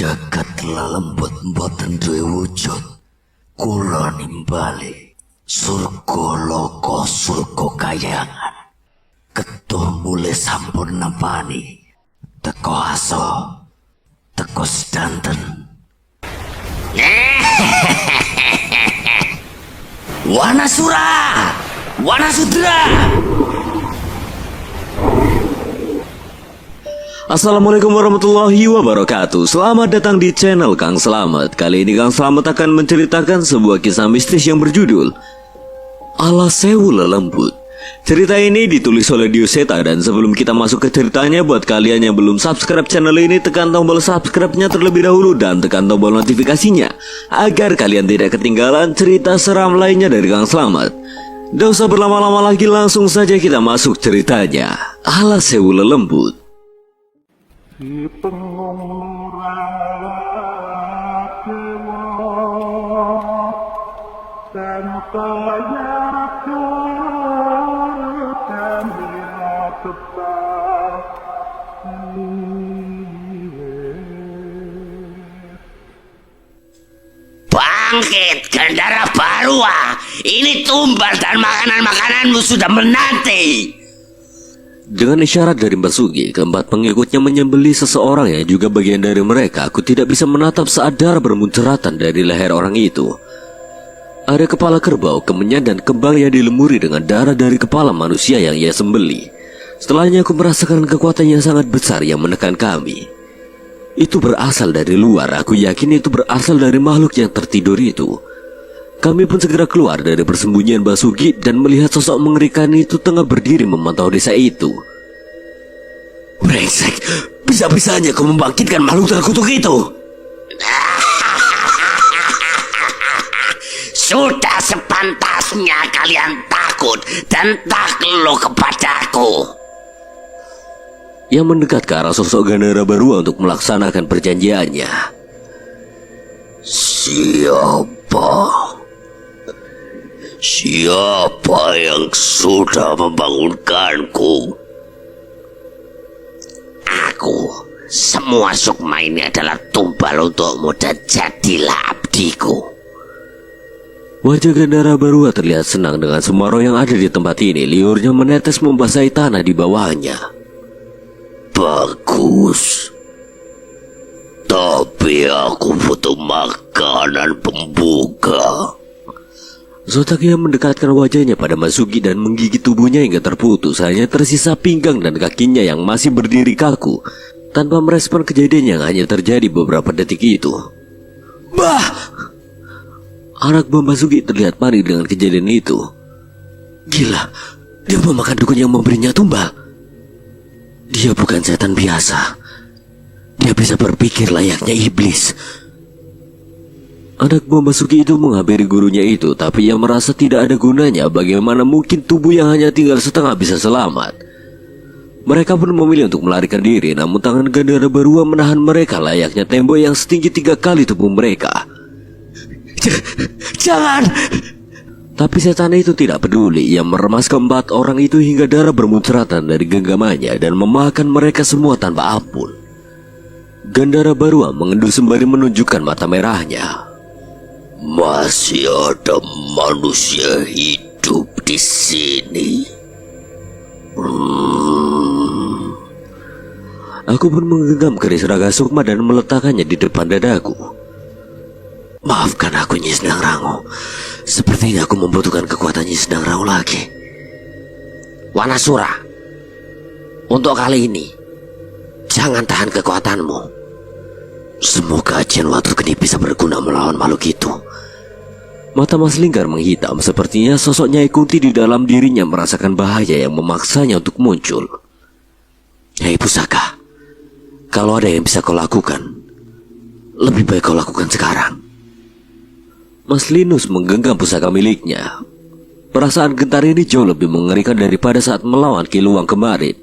Jagat lelembut boten duwe wujud. Kula nimbali surga loko surga kayangan. Ketul mulai sampun nempani teko aso teko sedanten. Wanasura, Wanasudra. Assalamualaikum warahmatullahi wabarakatuh. Selamat datang di channel Kang Slamet. Kali ini Kang Slamet akan menceritakan sebuah kisah mistis yang berjudul Ala Sewu Lelembut. Cerita ini ditulis oleh Dioseta, dan sebelum kita masuk ke ceritanya, buat kalian yang belum subscribe channel ini, tekan tombol subscribe-nya terlebih dahulu dan tekan tombol notifikasinya agar kalian tidak ketinggalan cerita seram lainnya dari Kang Slamet. Tidak usah berlama-lama lagi, langsung saja kita masuk ceritanya. Ala Sewu Lelembut. Si pengung dewa dan kaya dan tetap Bangkit Gandara Barua. Ini tumbal dan makanan-makananmu sudah menanti. Dengan isyarat dari Mbak Sugi, keempat pengikutnya menyembelih seseorang yang juga bagian dari mereka. Aku tidak bisa menatap saat darah bermunceratan dari leher orang itu. Ada kepala kerbau, kemenyan, dan kembang yang dilemuri dengan darah dari kepala manusia yang ia sembelih. Setelahnya aku merasakan kekuatan yang sangat besar yang menekan kami. Itu berasal dari luar. Aku yakin itu berasal dari makhluk yang tertidur itu. Kami pun segera keluar dari persembunyian Basuki dan melihat sosok mengerikan itu tengah berdiri memantau desa itu. Brengsek, bisa-bisanya kau membangkitkan makhluk terkutuk itu. Sudah sepantasnya kalian takut dan takluk kepadaku. Yang mendekat ke arah sosok Gandara Barua untuk melaksanakan perjanjiannya. Siapa yang sudah membangunkanku? Aku. Semua sukma ini adalah tumbal untukmu dan jadilah abdiku. Wajah Gandara Barua terlihat senang dengan Semarau yang ada di tempat ini. Liurnya menetes membasahi tanah di bawahnya. Bagus. Tapi aku butuh makanan pembuka. Zotakia mendekatkan wajahnya pada Masugi dan menggigit tubuhnya hingga terputus. Hanya tersisa pinggang dan kakinya yang masih berdiri kaku, tanpa merespon kejadian yang hanya terjadi beberapa detik itu. Bah! Anak buah Masugi terlihat panik dengan kejadian itu. Gila, dia memakan dukun yang memberinya tumbal. Dia bukan setan biasa. Dia bisa berpikir layaknya iblis. Anak buah Masugi itu menghampiri gurunya itu, tapi ia merasa tidak ada gunanya. Bagaimana mungkin tubuh yang hanya tinggal setengah bisa selamat? Mereka pun memilih untuk melarikan diri, namun tangan Gandara Barua menahan mereka layaknya tembok yang setinggi 3 kali tubuh mereka. Jangan! Tapi setan itu tidak peduli. Ia meremas keempat orang itu hingga darah bermunceratan dari genggamannya dan memakan mereka semua tanpa ampun. Gandara Barua mengendu sembari menunjukkan mata merahnya. Masih ada manusia hidup di sini. Aku pun menggenggam keris Raga Sukma dan meletakkannya di depan dadaku. Maafkan aku, Nyi Sedang Rango. Sepertinya aku membutuhkan kekuatan Nyi Sedang Rango lagi. Wanasura, untuk kali ini jangan tahan kekuatanmu. Semoga ajian Watu Geni bisa berguna melawan makhluk itu. Mata Mas Linggar menghitam. Sepertinya sosok Nyai Kunti di dalam dirinya merasakan bahaya yang memaksanya untuk muncul. Nyai Pusaka, kalau ada yang bisa kau lakukan, lebih baik kau lakukan sekarang. Mas Linus menggenggam pusaka miliknya. Perasaan gentar ini jauh lebih mengerikan daripada saat melawan Ki Luwang kemarin.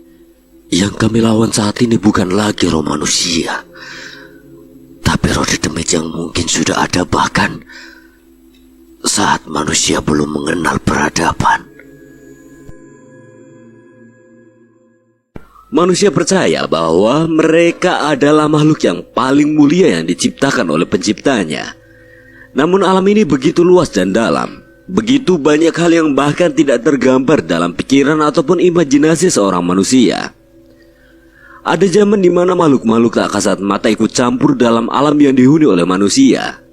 Yang kami lawan saat ini bukan lagi roh manusia, tapi roh dedemit yang mungkin sudah ada bahkan saat manusia belum mengenal peradaban. Manusia percaya bahwa mereka adalah makhluk yang paling mulia yang diciptakan oleh penciptanya. Namun alam ini begitu luas dan dalam. Begitu banyak hal yang bahkan tidak tergambar dalam pikiran ataupun imajinasi seorang manusia. Ada zaman di mana makhluk-makhluk tak kasat mata ikut campur dalam alam yang dihuni oleh manusia.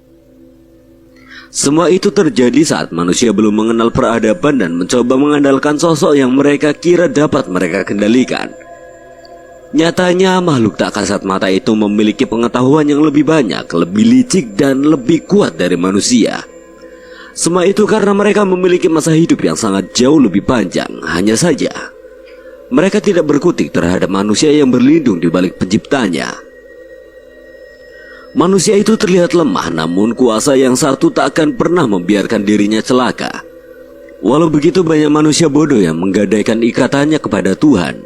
Semua itu terjadi saat manusia belum mengenal peradaban dan mencoba mengandalkan sosok yang mereka kira dapat mereka kendalikan. Nyatanya makhluk tak kasat mata itu memiliki pengetahuan yang lebih banyak, lebih licik dan lebih kuat dari manusia. Semua itu karena mereka memiliki masa hidup yang sangat jauh lebih panjang. Hanya saja mereka tidak berkutik terhadap manusia yang berlindung di balik penciptanya. Manusia itu terlihat lemah, namun kuasa yang satu tak akan pernah membiarkan dirinya celaka. Walau begitu banyak manusia bodoh yang menggadaikan ikatannya kepada Tuhan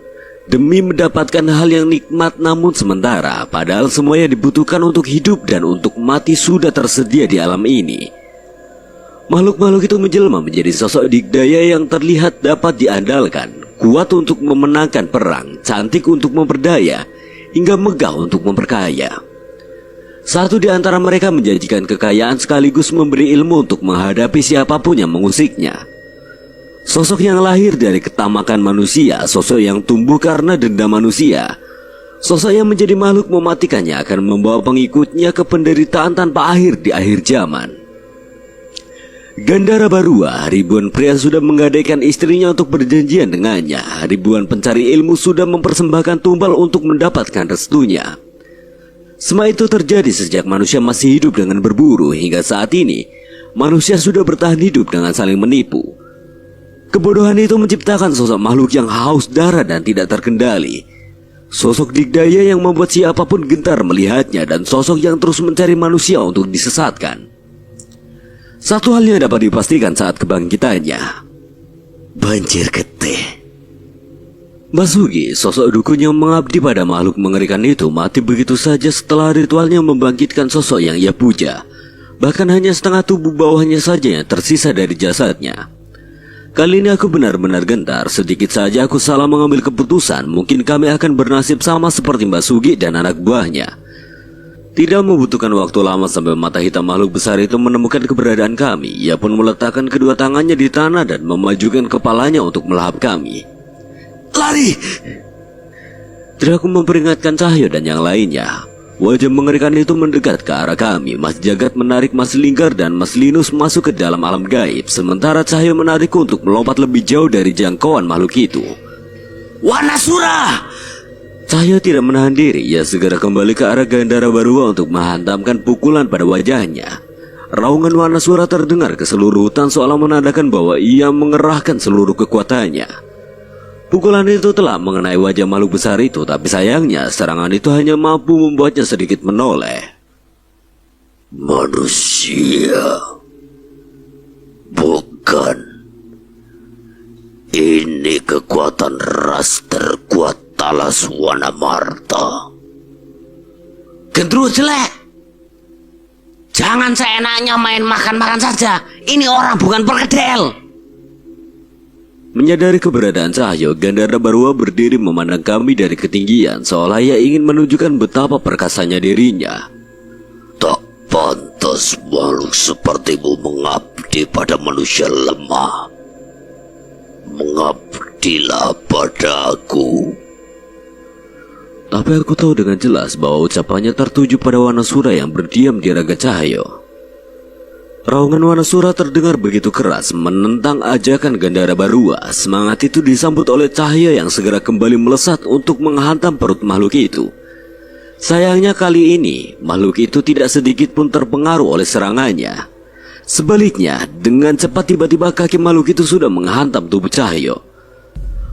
demi mendapatkan hal yang nikmat namun sementara, padahal semua yang dibutuhkan untuk hidup dan untuk mati sudah tersedia di alam ini. Makhluk-makhluk itu menjelma menjadi sosok dikdaya yang terlihat dapat diandalkan, kuat untuk memenangkan perang, cantik untuk memperdaya, hingga megah untuk memperkaya. Satu di antara mereka menjanjikan kekayaan sekaligus memberi ilmu untuk menghadapi siapapun yang mengusiknya. Sosok yang lahir dari ketamakan manusia, sosok yang tumbuh karena dendam manusia, sosok yang menjadi makhluk mematikannya akan membawa pengikutnya ke penderitaan tanpa akhir di akhir zaman. Gandara Barua, ribuan pria sudah menggadaikan istrinya untuk berjanjian dengannya. Ribuan pencari ilmu sudah mempersembahkan tumbal untuk mendapatkan restunya. Semua itu terjadi sejak manusia masih hidup dengan berburu. Hingga saat ini manusia sudah bertahan hidup dengan saling menipu. Kebodohan itu menciptakan sosok makhluk yang haus darah dan tidak terkendali. Sosok dikdaya yang membuat siapapun gentar melihatnya, dan sosok yang terus mencari manusia untuk disesatkan. Satu hal yang dapat dipastikan saat kebangkitannya: banjir getih. Basugi, sosok dukun yang mengabdi pada makhluk mengerikan itu, mati begitu saja setelah ritualnya membangkitkan sosok yang ia puja. Bahkan hanya setengah tubuh bawahnya saja yang tersisa dari jasadnya. Kali ini aku benar-benar gentar. Sedikit saja aku salah mengambil keputusan, mungkin kami akan bernasib sama seperti Mbak Sugi dan anak buahnya. Tidak membutuhkan waktu lama sampai mata hitam makhluk besar itu menemukan keberadaan kami. Ia pun meletakkan kedua tangannya di tanah dan memajukan kepalanya untuk melahap kami. Lari! Teriakku memperingatkan Cahyo dan yang lainnya. Wajah mengerikan itu mendekat ke arah kami. Mas Jagat menarik Mas Linggar dan Mas Linus masuk ke dalam alam gaib, sementara Cahyo menarikku untuk melompat lebih jauh dari jangkauan makhluk itu. Wanasura! Cahyo tidak menahan diri. Ia segera kembali ke arah Gandara Barua untuk menghantamkan pukulan pada wajahnya. Raungan Wanasura terdengar ke seluruh hutan, seolah menandakan bahwa ia mengerahkan seluruh kekuatannya. Pukulan itu telah mengenai wajah makhluk besar itu, tapi sayangnya serangan itu hanya mampu membuatnya sedikit menoleh. Manusia, bukan. Ini kekuatan ras terkuat Talas Wanamarta. Gendruwo jelek. Jangan seenaknya main makan-makan saja. Ini orang bukan perkedel. Menyadari keberadaan Cahyo, Gandara Barua berdiri memandang kami dari ketinggian, seolah ia ingin menunjukkan betapa perkasanya dirinya. Tak pantas makhluk sepertimu mengabdi pada manusia lemah. Mengabdilah pada aku. Tapi aku tahu dengan jelas bahwa ucapannya tertuju pada Wanasura yang berdiam di raga Cahyo. Raungan Wanasura terdengar begitu keras, menentang ajakan Gandara Barua. Semangat itu disambut oleh Cahyo yang segera kembali melesat untuk menghantam perut makhluk itu. Sayangnya kali ini, makhluk itu tidak sedikit pun terpengaruh oleh serangannya. Sebaliknya, dengan cepat tiba-tiba kaki makhluk itu sudah menghantam tubuh Cahyo.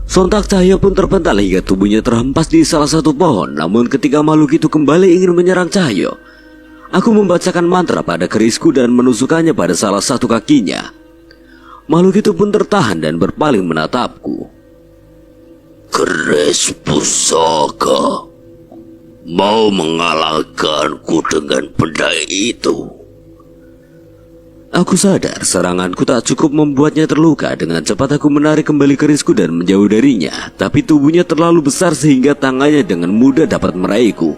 Sontak Cahyo pun terpental hingga tubuhnya terhempas di salah satu pohon. Namun ketika makhluk itu kembali ingin menyerang Cahyo, aku membacakan mantra pada kerisku dan menusukkannya pada salah satu kakinya. Makhluk itu pun tertahan dan berpaling menatapku. Keris pusaka, mau mengalahkanku dengan benda itu? Aku sadar seranganku tak cukup membuatnya terluka. Dengan cepat aku menarik kembali kerisku dan menjauh darinya. Tapi tubuhnya terlalu besar sehingga tangannya dengan mudah dapat meraihku.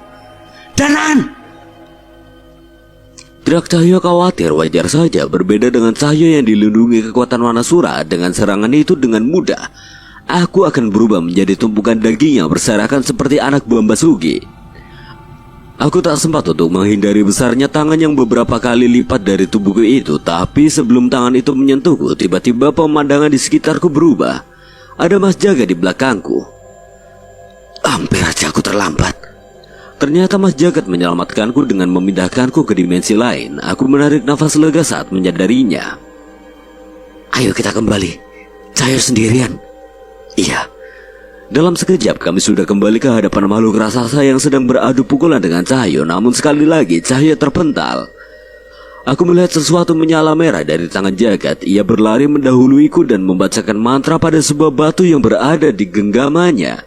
Danan! Teriak Cahyo khawatir wajar saja. Berbeda dengan Cahyo yang dilindungi kekuatan Wanasura. Dengan serangan itu dengan mudah aku akan berubah menjadi tumpukan daging yang berserakan seperti anak buah Basuki. Aku tak sempat untuk menghindari besarnya tangan yang beberapa kali lipat dari tubuhku itu. Tapi sebelum tangan itu menyentuhku, tiba-tiba pemandangan di sekitarku berubah. Ada Mas Jagat di belakangku. Hampir aja aku terlambat. Ternyata Mas Jagat menyelamatkanku dengan memindahkanku ke dimensi lain. Aku menarik nafas lega saat menyadarinya. Ayo kita kembali. Cahyo sendirian. Iya. Dalam sekejap kami sudah kembali ke hadapan makhluk raksasa yang sedang beradu pukulan dengan Cahyo. Namun sekali lagi Cahyo terpental. Aku melihat sesuatu menyala merah dari tangan Jagat. Ia berlari mendahuluiku dan membacakan mantra pada sebuah batu yang berada di genggamannya.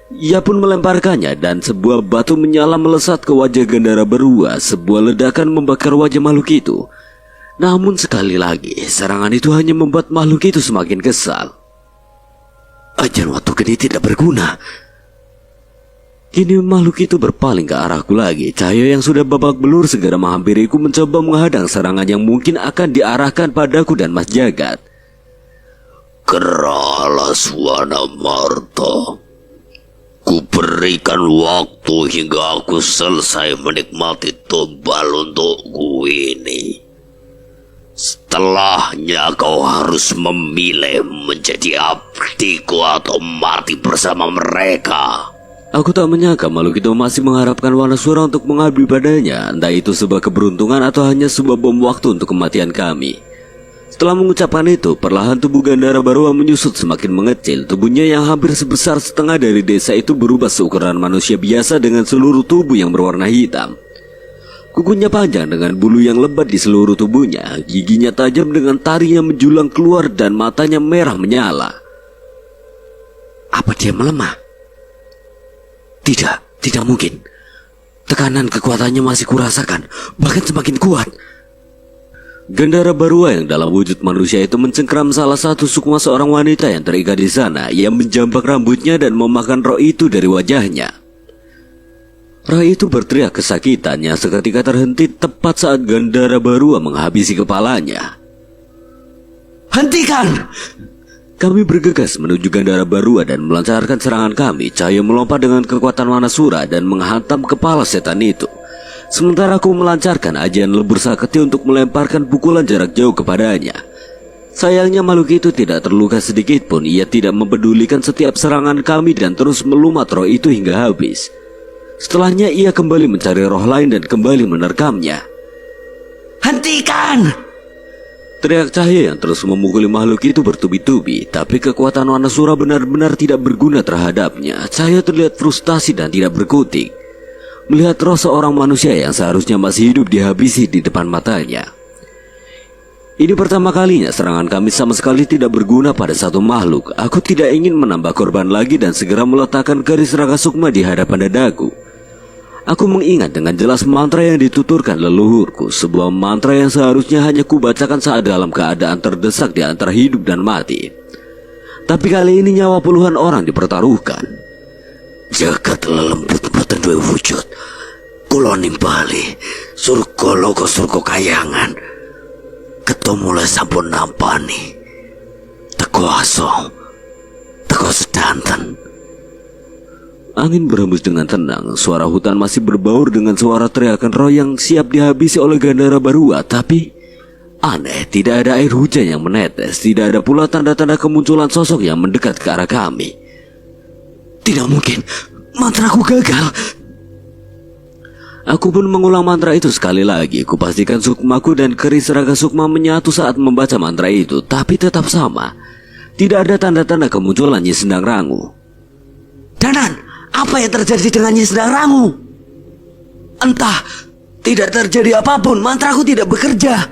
Ia pun melemparkannya dan sebuah batu menyala melesat ke wajah Gandara Berua. Sebuah ledakan membakar wajah makhluk itu. Namun sekali lagi serangan itu hanya membuat makhluk itu semakin kesal. Ajan waktu geni tidak berguna. Kini makhluk itu berpaling ke arahku lagi. Cahyo yang sudah babak belur segera menghampiriku mencoba menghadang serangan yang mungkin akan diarahkan padaku dan Mas Jagat. Keralas Wanamarta. Ku berikan waktu hingga aku selesai menikmati tumbal untukku ini. Setelahnya kau harus memilih menjadi abdiku atau mati bersama mereka. Aku tak menyangka makhluk itu masih mengharapkan Wanasura untuk mengabdi padanya. Entah itu sebuah keberuntungan atau hanya sebuah bom waktu untuk kematian kami. Setelah mengucapkan itu, perlahan tubuh Gandara Barua menyusut semakin mengecil. Tubuhnya yang hampir sebesar setengah dari desa itu berubah seukuran manusia biasa dengan seluruh tubuh yang berwarna hitam. Kukunya panjang dengan bulu yang lebat di seluruh tubuhnya. Giginya tajam dengan taringnya menjulang keluar dan matanya merah menyala. Apa dia melemah? Tidak mungkin. Tekanan kekuatannya masih kurasakan, bahkan semakin kuat. Gandara Barua yang dalam wujud manusia itu mencengkram salah satu sukma seorang wanita yang terikat di sana. Ia menjambak rambutnya dan memakan roh itu dari wajahnya. Roh itu berteriak kesakitannya seketika terhenti tepat saat Gandara Barua menghabisi kepalanya. Hentikan! Kami bergegas menuju Gandara Barua dan melancarkan serangan kami. Cahyo melompat dengan kekuatan Wanasura dan menghantam kepala setan itu. Sementara aku melancarkan ajian lebur sakti untuk melemparkan pukulan jarak jauh kepadanya. Sayangnya makhluk itu tidak terluka sedikit pun. Ia tidak mempedulikan setiap serangan kami dan terus melumat roh itu hingga habis. Setelahnya ia kembali mencari roh lain dan kembali menerkamnya. Hentikan! Teriak Cahyo yang terus memukuli makhluk itu bertubi-tubi. Tapi kekuatan Wanasura benar-benar tidak berguna terhadapnya. Cahyo terlihat frustasi dan tidak berkutik. Melihat roh seorang manusia yang seharusnya masih hidup dihabisi di depan matanya. Ini pertama kalinya serangan kami sama sekali tidak berguna pada satu makhluk. Aku tidak ingin menambah korban lagi dan segera meletakkan keris Raga Sukma di hadapan dadaku. Aku mengingat dengan jelas mantra yang dituturkan leluhurku. Sebuah mantra yang seharusnya hanya kubacakan saat dalam keadaan terdesak di antara hidup dan mati. Tapi kali ini nyawa puluhan orang dipertaruhkan. Jagat lelembut boten duwe wujud. Kula nimbali surga loka surga kayangan. Ketemu le sampun nampani. Teko aso. Teko sedanten. Angin berhembus dengan tenang. Suara hutan masih berbaur dengan suara teriakan roh yang siap dihabisi oleh Gandara Barua. Tapi aneh, tidak ada air hujan yang menetes. Tidak ada pula tanda-tanda kemunculan sosok yang mendekat ke arah kami. Tidak mungkin, mantraku gagal. Aku pun mengulang mantra itu sekali lagi. Kupastikan sukmaku dan keris Raga Sukma menyatu saat membaca mantra itu. Tapi tetap sama. Tidak ada tanda-tanda kemunculan Nyi Sendang Rangu. Danan, apa yang terjadi dengan Nyi Sendang Rangu? Entah, tidak terjadi apapun, mantraku tidak bekerja.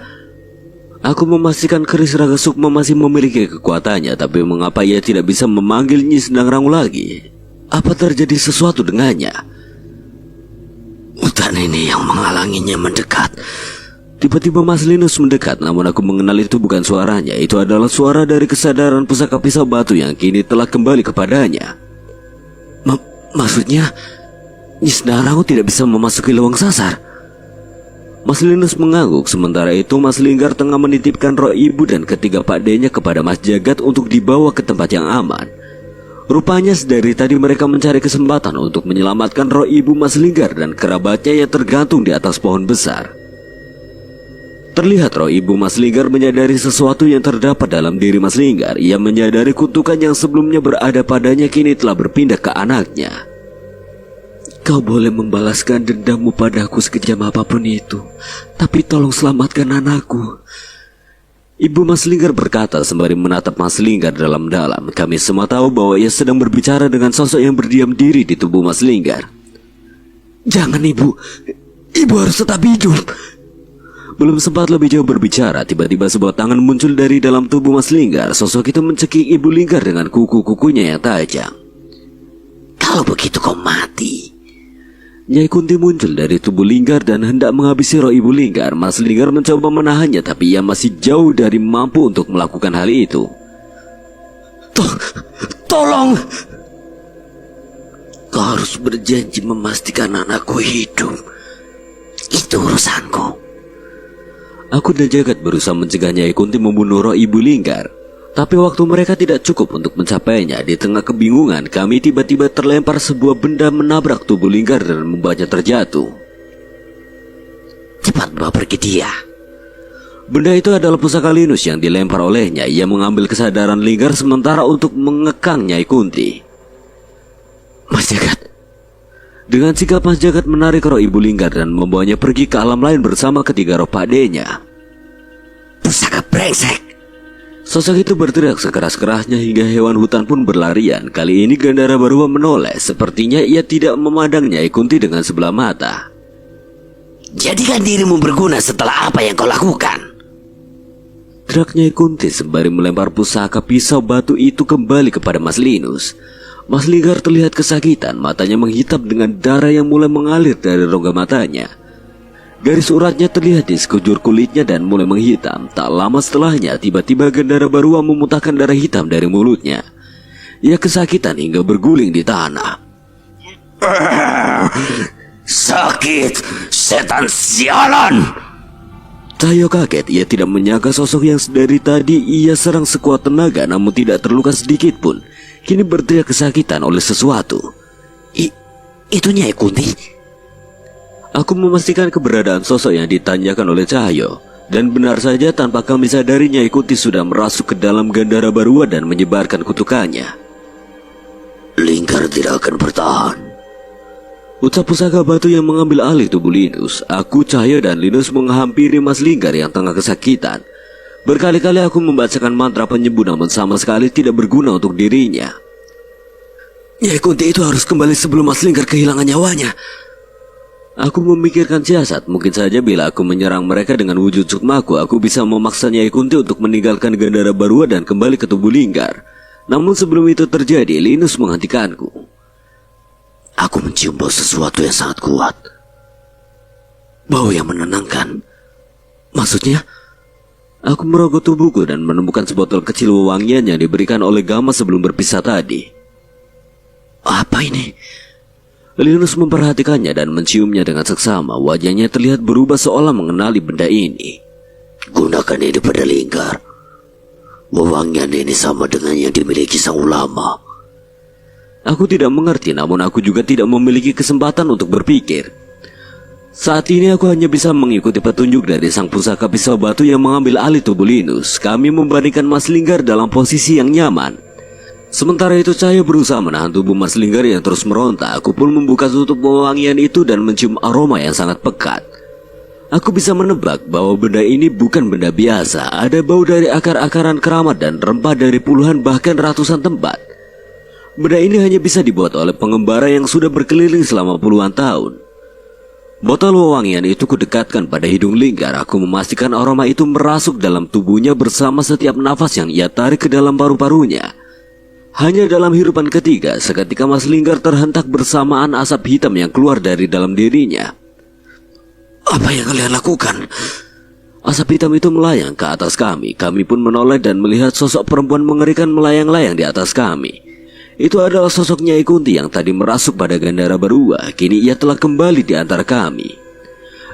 Aku memastikan keris Raga Sukma masih memiliki kekuatannya. Tapi mengapa ia tidak bisa memanggil Nyi Sendang Rangu lagi? Apa terjadi sesuatu dengannya? Hutan ini yang menghalanginya mendekat. Tiba-tiba Mas Linus mendekat, namun aku mengenal itu bukan suaranya. Itu adalah suara dari kesadaran pusaka pisau batu yang kini telah kembali kepadanya. Maksudnya, Nyisnara tidak bisa memasuki lubang sasar. Mas Linus mengangguk. Sementara itu Mas Linggar tengah menitipkan roh ibu dan ketiga pakdenya kepada Mas Jagat untuk dibawa ke tempat yang aman. Rupanya dari tadi mereka mencari kesempatan untuk menyelamatkan roh ibu Mas Linggar dan kerabatnya yang tergantung di atas pohon besar. Terlihat roh ibu Mas Linggar menyadari sesuatu yang terdapat dalam diri Mas Linggar. Ia menyadari kutukan yang sebelumnya berada padanya kini telah berpindah ke anaknya. Kau boleh membalaskan dendammu padaku sekejam apapun itu, tapi tolong selamatkan anakku. Ibu Mas Linggar berkata sembari menatap Mas Linggar dalam-dalam. Kami semua tahu bahwa ia sedang berbicara dengan sosok yang berdiam diri di tubuh Mas Linggar. Jangan ibu harus tetap hidup. Belum sempat lebih jauh berbicara, tiba-tiba sebuah tangan muncul dari dalam tubuh Mas Linggar. Sosok itu mencekik Ibu Linggar dengan kuku-kukunya yang tajam. Kalau begitu kau mati. Nyai Kunti muncul dari tubuh Linggar dan hendak menghabisi roh Ibu Linggar. Mas Linggar mencoba menahannya, tapi ia masih jauh dari mampu untuk melakukan hal itu. Tolong! Kau harus berjanji memastikan anakku hidup. Itu urusanku. Aku dan Jagat berusaha mencegah Nyai Kunti membunuh roh Ibu Linggar. Tapi waktu mereka tidak cukup untuk mencapainya. Di tengah kebingungan, kami tiba-tiba terlempar sebuah benda menabrak tubuh Linggar dan membuatnya terjatuh. Cepat bawa pergi dia. Benda itu adalah pusaka Linus yang dilempar olehnya. Ia mengambil kesadaran Linggar sementara untuk mengekang Nyai Kunti. Mas Jagat. Dengan sigap Mas Jagat menarik roh Ibu Linggar dan membawanya pergi ke alam lain bersama ketiga roh pakdenya. Pusaka brengsek. Sosok itu berteriak sekeras-kerasnya hingga hewan hutan pun berlarian. Kali ini Gandara Barua menoleh. Sepertinya ia tidak memandang Nyai Kunti dengan sebelah mata. Jadikan dirimu berguna setelah apa yang kau lakukan. Teriak Nyai Kunti sembari melempar pusaka pisau batu itu kembali kepada Mas Linus. Mas Linggar terlihat kesakitan, matanya menghitam dengan darah yang mulai mengalir dari rongga matanya. Garis uratnya terlihat di sekujur kulitnya dan mulai menghitam. Tak lama setelahnya, tiba-tiba Gandara Barua memuntahkan darah hitam dari mulutnya. Ia kesakitan hingga berguling di tanah. Sakit, setan sialan! Cahyo kaget, ia tidak menyangka sosok yang dari tadi ia serang sekuat tenaga namun tidak terluka sedikit pun. Kini berteriak kesakitan oleh sesuatu. Itu Nyai Kunti. Aku memastikan keberadaan sosok yang ditanyakan oleh Cahyo. Dan benar saja tanpa kami sadari Nyai Kunti sudah merasuk ke dalam Gandara Barua dan menyebarkan kutukannya. Linggar tidak akan bertahan. Ucap pusaka batu yang mengambil alih tubuh Linus. Aku, Cahyo, dan Linus menghampiri Mas Linggar yang tengah kesakitan. Berkali-kali aku membacakan mantra penyembuh namun sama sekali tidak berguna untuk dirinya. Nyai Kunti itu harus kembali sebelum Mas Linggar kehilangan nyawanya. Aku memikirkan siasat. Mungkin saja bila aku menyerang mereka dengan wujud sukmaku, aku bisa memaksa Nyai Kunti untuk meninggalkan Gandara Barua dan kembali ke tubuh Linggar. Namun sebelum itu terjadi, Linus menghentikanku. Aku mencium bau sesuatu yang sangat kuat. Bau yang menenangkan. Maksudnya? Aku merogoh tubuhku dan menemukan sebotol kecil wewangian yang diberikan oleh Gama sebelum berpisah tadi. Apa ini? Linus memperhatikannya dan menciumnya dengan seksama. Wajahnya terlihat berubah seolah mengenali benda ini. Gunakan ini pada Linggar. Wewangian ini sama dengan yang dimiliki sang ulama. Aku tidak mengerti, namun aku juga tidak memiliki kesempatan untuk berpikir. Saat ini aku hanya bisa mengikuti petunjuk dari sang pusaka pisau batu yang mengambil alih tubuh Linus. Kami membandingkan Mas Linggar dalam posisi yang nyaman. Sementara itu Cahyo berusaha menahan tubuh Mas Linggar yang terus meronta. Aku pun membuka tutup wewangian itu dan mencium aroma yang sangat pekat. Aku bisa menebak bahwa benda ini bukan benda biasa. Ada bau dari akar-akaran keramat dan rempah dari puluhan bahkan ratusan tempat. Benda ini hanya bisa dibuat oleh pengembara yang sudah berkeliling selama puluhan tahun. Botol wewangian itu kudekatkan pada hidung Linggar. Aku memastikan aroma itu merasuk dalam tubuhnya bersama setiap nafas yang ia tarik ke dalam paru-parunya. Hanya dalam hirupan ketiga, seketika Mas Linggar terhentak bersamaan asap hitam yang keluar dari dalam dirinya. Apa yang kalian lakukan? Asap hitam itu melayang ke atas kami. Kami pun menoleh dan melihat sosok perempuan mengerikan melayang-layang di atas kami. Itu adalah sosok Nyai Kunti yang tadi merasuk pada Gandara Barua. Kini ia telah kembali di antara kami.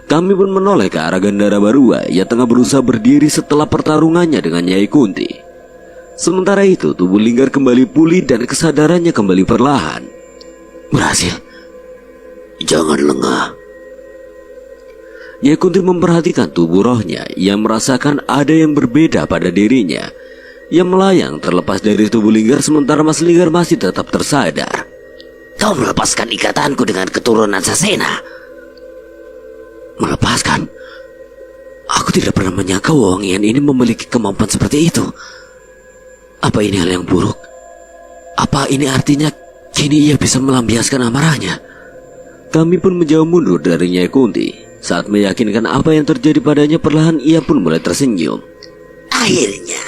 Kami pun menoleh ke arah Gandara Barua. Ia tengah berusaha berdiri setelah pertarungannya dengan Nyai Kunti. Sementara itu tubuh Linggar kembali pulih dan kesadarannya kembali perlahan. Berhasil. Jangan lengah. Nyai Kunti memperhatikan tubuh rohnya. Ia merasakan ada yang berbeda pada dirinya. Ia melayang terlepas dari tubuh Linggar sementara Mas Linggar masih tetap tersadar. Kau melepaskan ikatanku dengan keturunan Sasena. Melepaskan? Aku tidak pernah menyangka Wangian ini memiliki kemampuan seperti itu. Apa ini hal yang buruk? Apa ini artinya kini ia bisa melampiaskan amarahnya? Kami pun menjauh mundur dari Nyai Kunti. Saat meyakinkan apa yang terjadi padanya, perlahan ia pun mulai tersenyum. Akhirnya.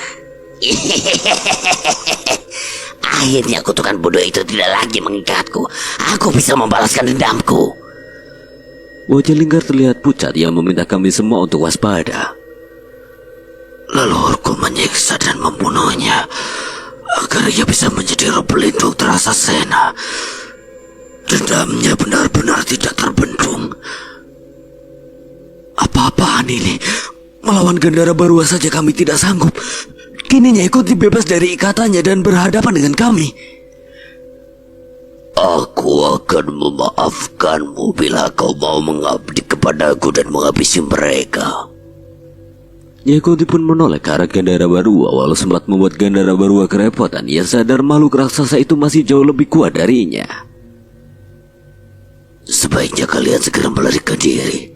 Akhirnya kutukan bodoh itu tidak lagi mengikatku. Aku bisa membalaskan dendamku. Wajah Linggar terlihat pucat yang meminta kami semua untuk waspada. Leluhurku menyiksa dan membunuhnya agar ia bisa menjadi roh pelindung terasa Sena. Dendamnya benar-benar tidak terbendung. Apa-apaan ini? Melawan Gandara Barua saja kami tidak sanggup. Kini Nyai Kunti bebas dari ikatannya dan berhadapan dengan kami. Aku akan memaafkanmu bila kau mau mengabdi kepadaku dan menghabisi mereka. Nyai Kunti pun menoleh ke arah Gandara Barua. Walau sempat membuat Gandara Barua kerepotan, ia sadar makhluk raksasa itu masih jauh lebih kuat darinya. Sebaiknya kalian segera melarikan diri.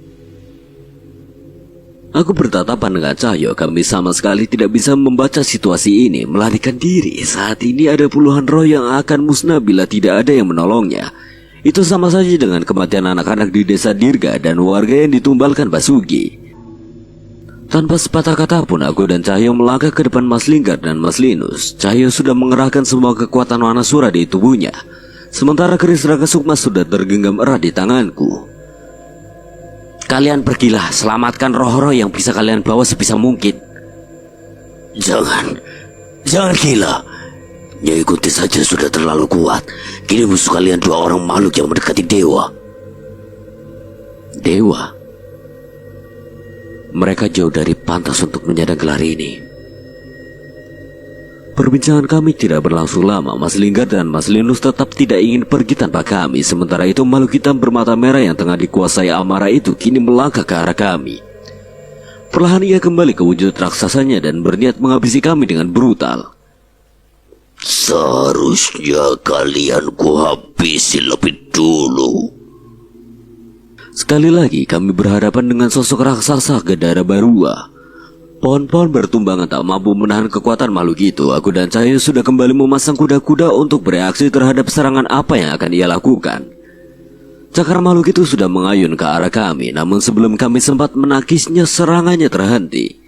Aku bertatapan dengan Cahyo. Kami sama sekali tidak bisa membaca situasi ini. Melarikan diri. Saat ini ada puluhan roh yang akan musnah bila tidak ada yang menolongnya. Itu sama saja dengan kematian anak-anak di desa Dirga dan warga yang ditumbalkan Basugi. Tanpa sepatah kata pun aku dan Cahyo melangkah ke depan Mas Linggar dan Mas Linus. Cahyo sudah mengerahkan semua kekuatan Wanasura di tubuhnya, sementara keris Rangga Sukma sudah tergenggam erat di tanganku. Kalian pergilah, selamatkan roh-roh yang bisa kalian bawa sebisa mungkin. Jangan gila. Nyai Kunti saja sudah terlalu kuat. Kini musuh kalian dua orang makhluk yang mendekati dewa. Dewa? Mereka jauh dari pantas untuk menyandang gelar ini. Perbincangan kami tidak berlangsung lama. Mas Linggar dan Mas Linus tetap tidak ingin pergi tanpa kami. Sementara itu makhluk hitam bermata merah yang tengah dikuasai amarah itu kini melangkah ke arah kami. Perlahan ia kembali ke wujud raksasanya dan berniat menghabisi kami dengan brutal. Seharusnya kalian kuhabisi lebih dulu. Sekali lagi kami berhadapan dengan sosok raksasa Gandara Barua. Pohon-pohon bertumbangan tak mampu menahan kekuatan makhluk itu. Aku dan Cahyo sudah kembali memasang kuda-kuda untuk bereaksi terhadap serangan apa yang akan ia lakukan. Cakar makhluk itu sudah mengayun ke arah kami, namun sebelum kami sempat menakisnya, serangannya terhenti.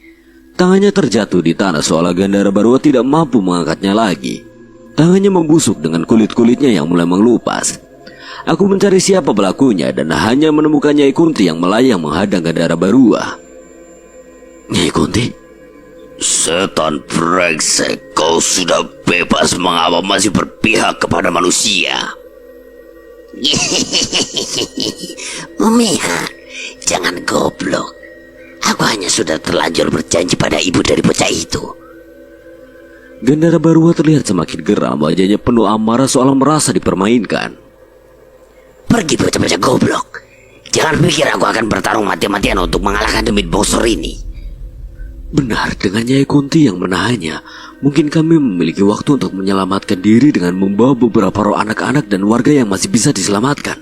Tangannya terjatuh di tanah seolah Gandara Barua tidak mampu mengangkatnya lagi. Tangannya membusuk dengan kulit-kulitnya yang mulai mengelupas. Aku mencari siapa pelakunya dan hanya menemukan Nyai Kunti yang melayang menghadang Gandara Barua. Nyai Kunti? Setan brengsek, kau sudah bebas, mengapa masih berpihak kepada manusia? Memihak, jangan goblok. Aku hanya sudah terlanjur berjanji pada ibu dari bocah itu. Gandara Barua terlihat semakin geram, wajahnya penuh amarah soal merasa dipermainkan. Pergi bocah-bocah goblok. Jangan pikir aku akan bertarung mati-matian untuk mengalahkan demit bongsor ini. Benar, dengan Nyai Kunti yang menahannya, mungkin kami memiliki waktu untuk menyelamatkan diri dengan membawa beberapa roh anak-anak dan warga yang masih bisa diselamatkan.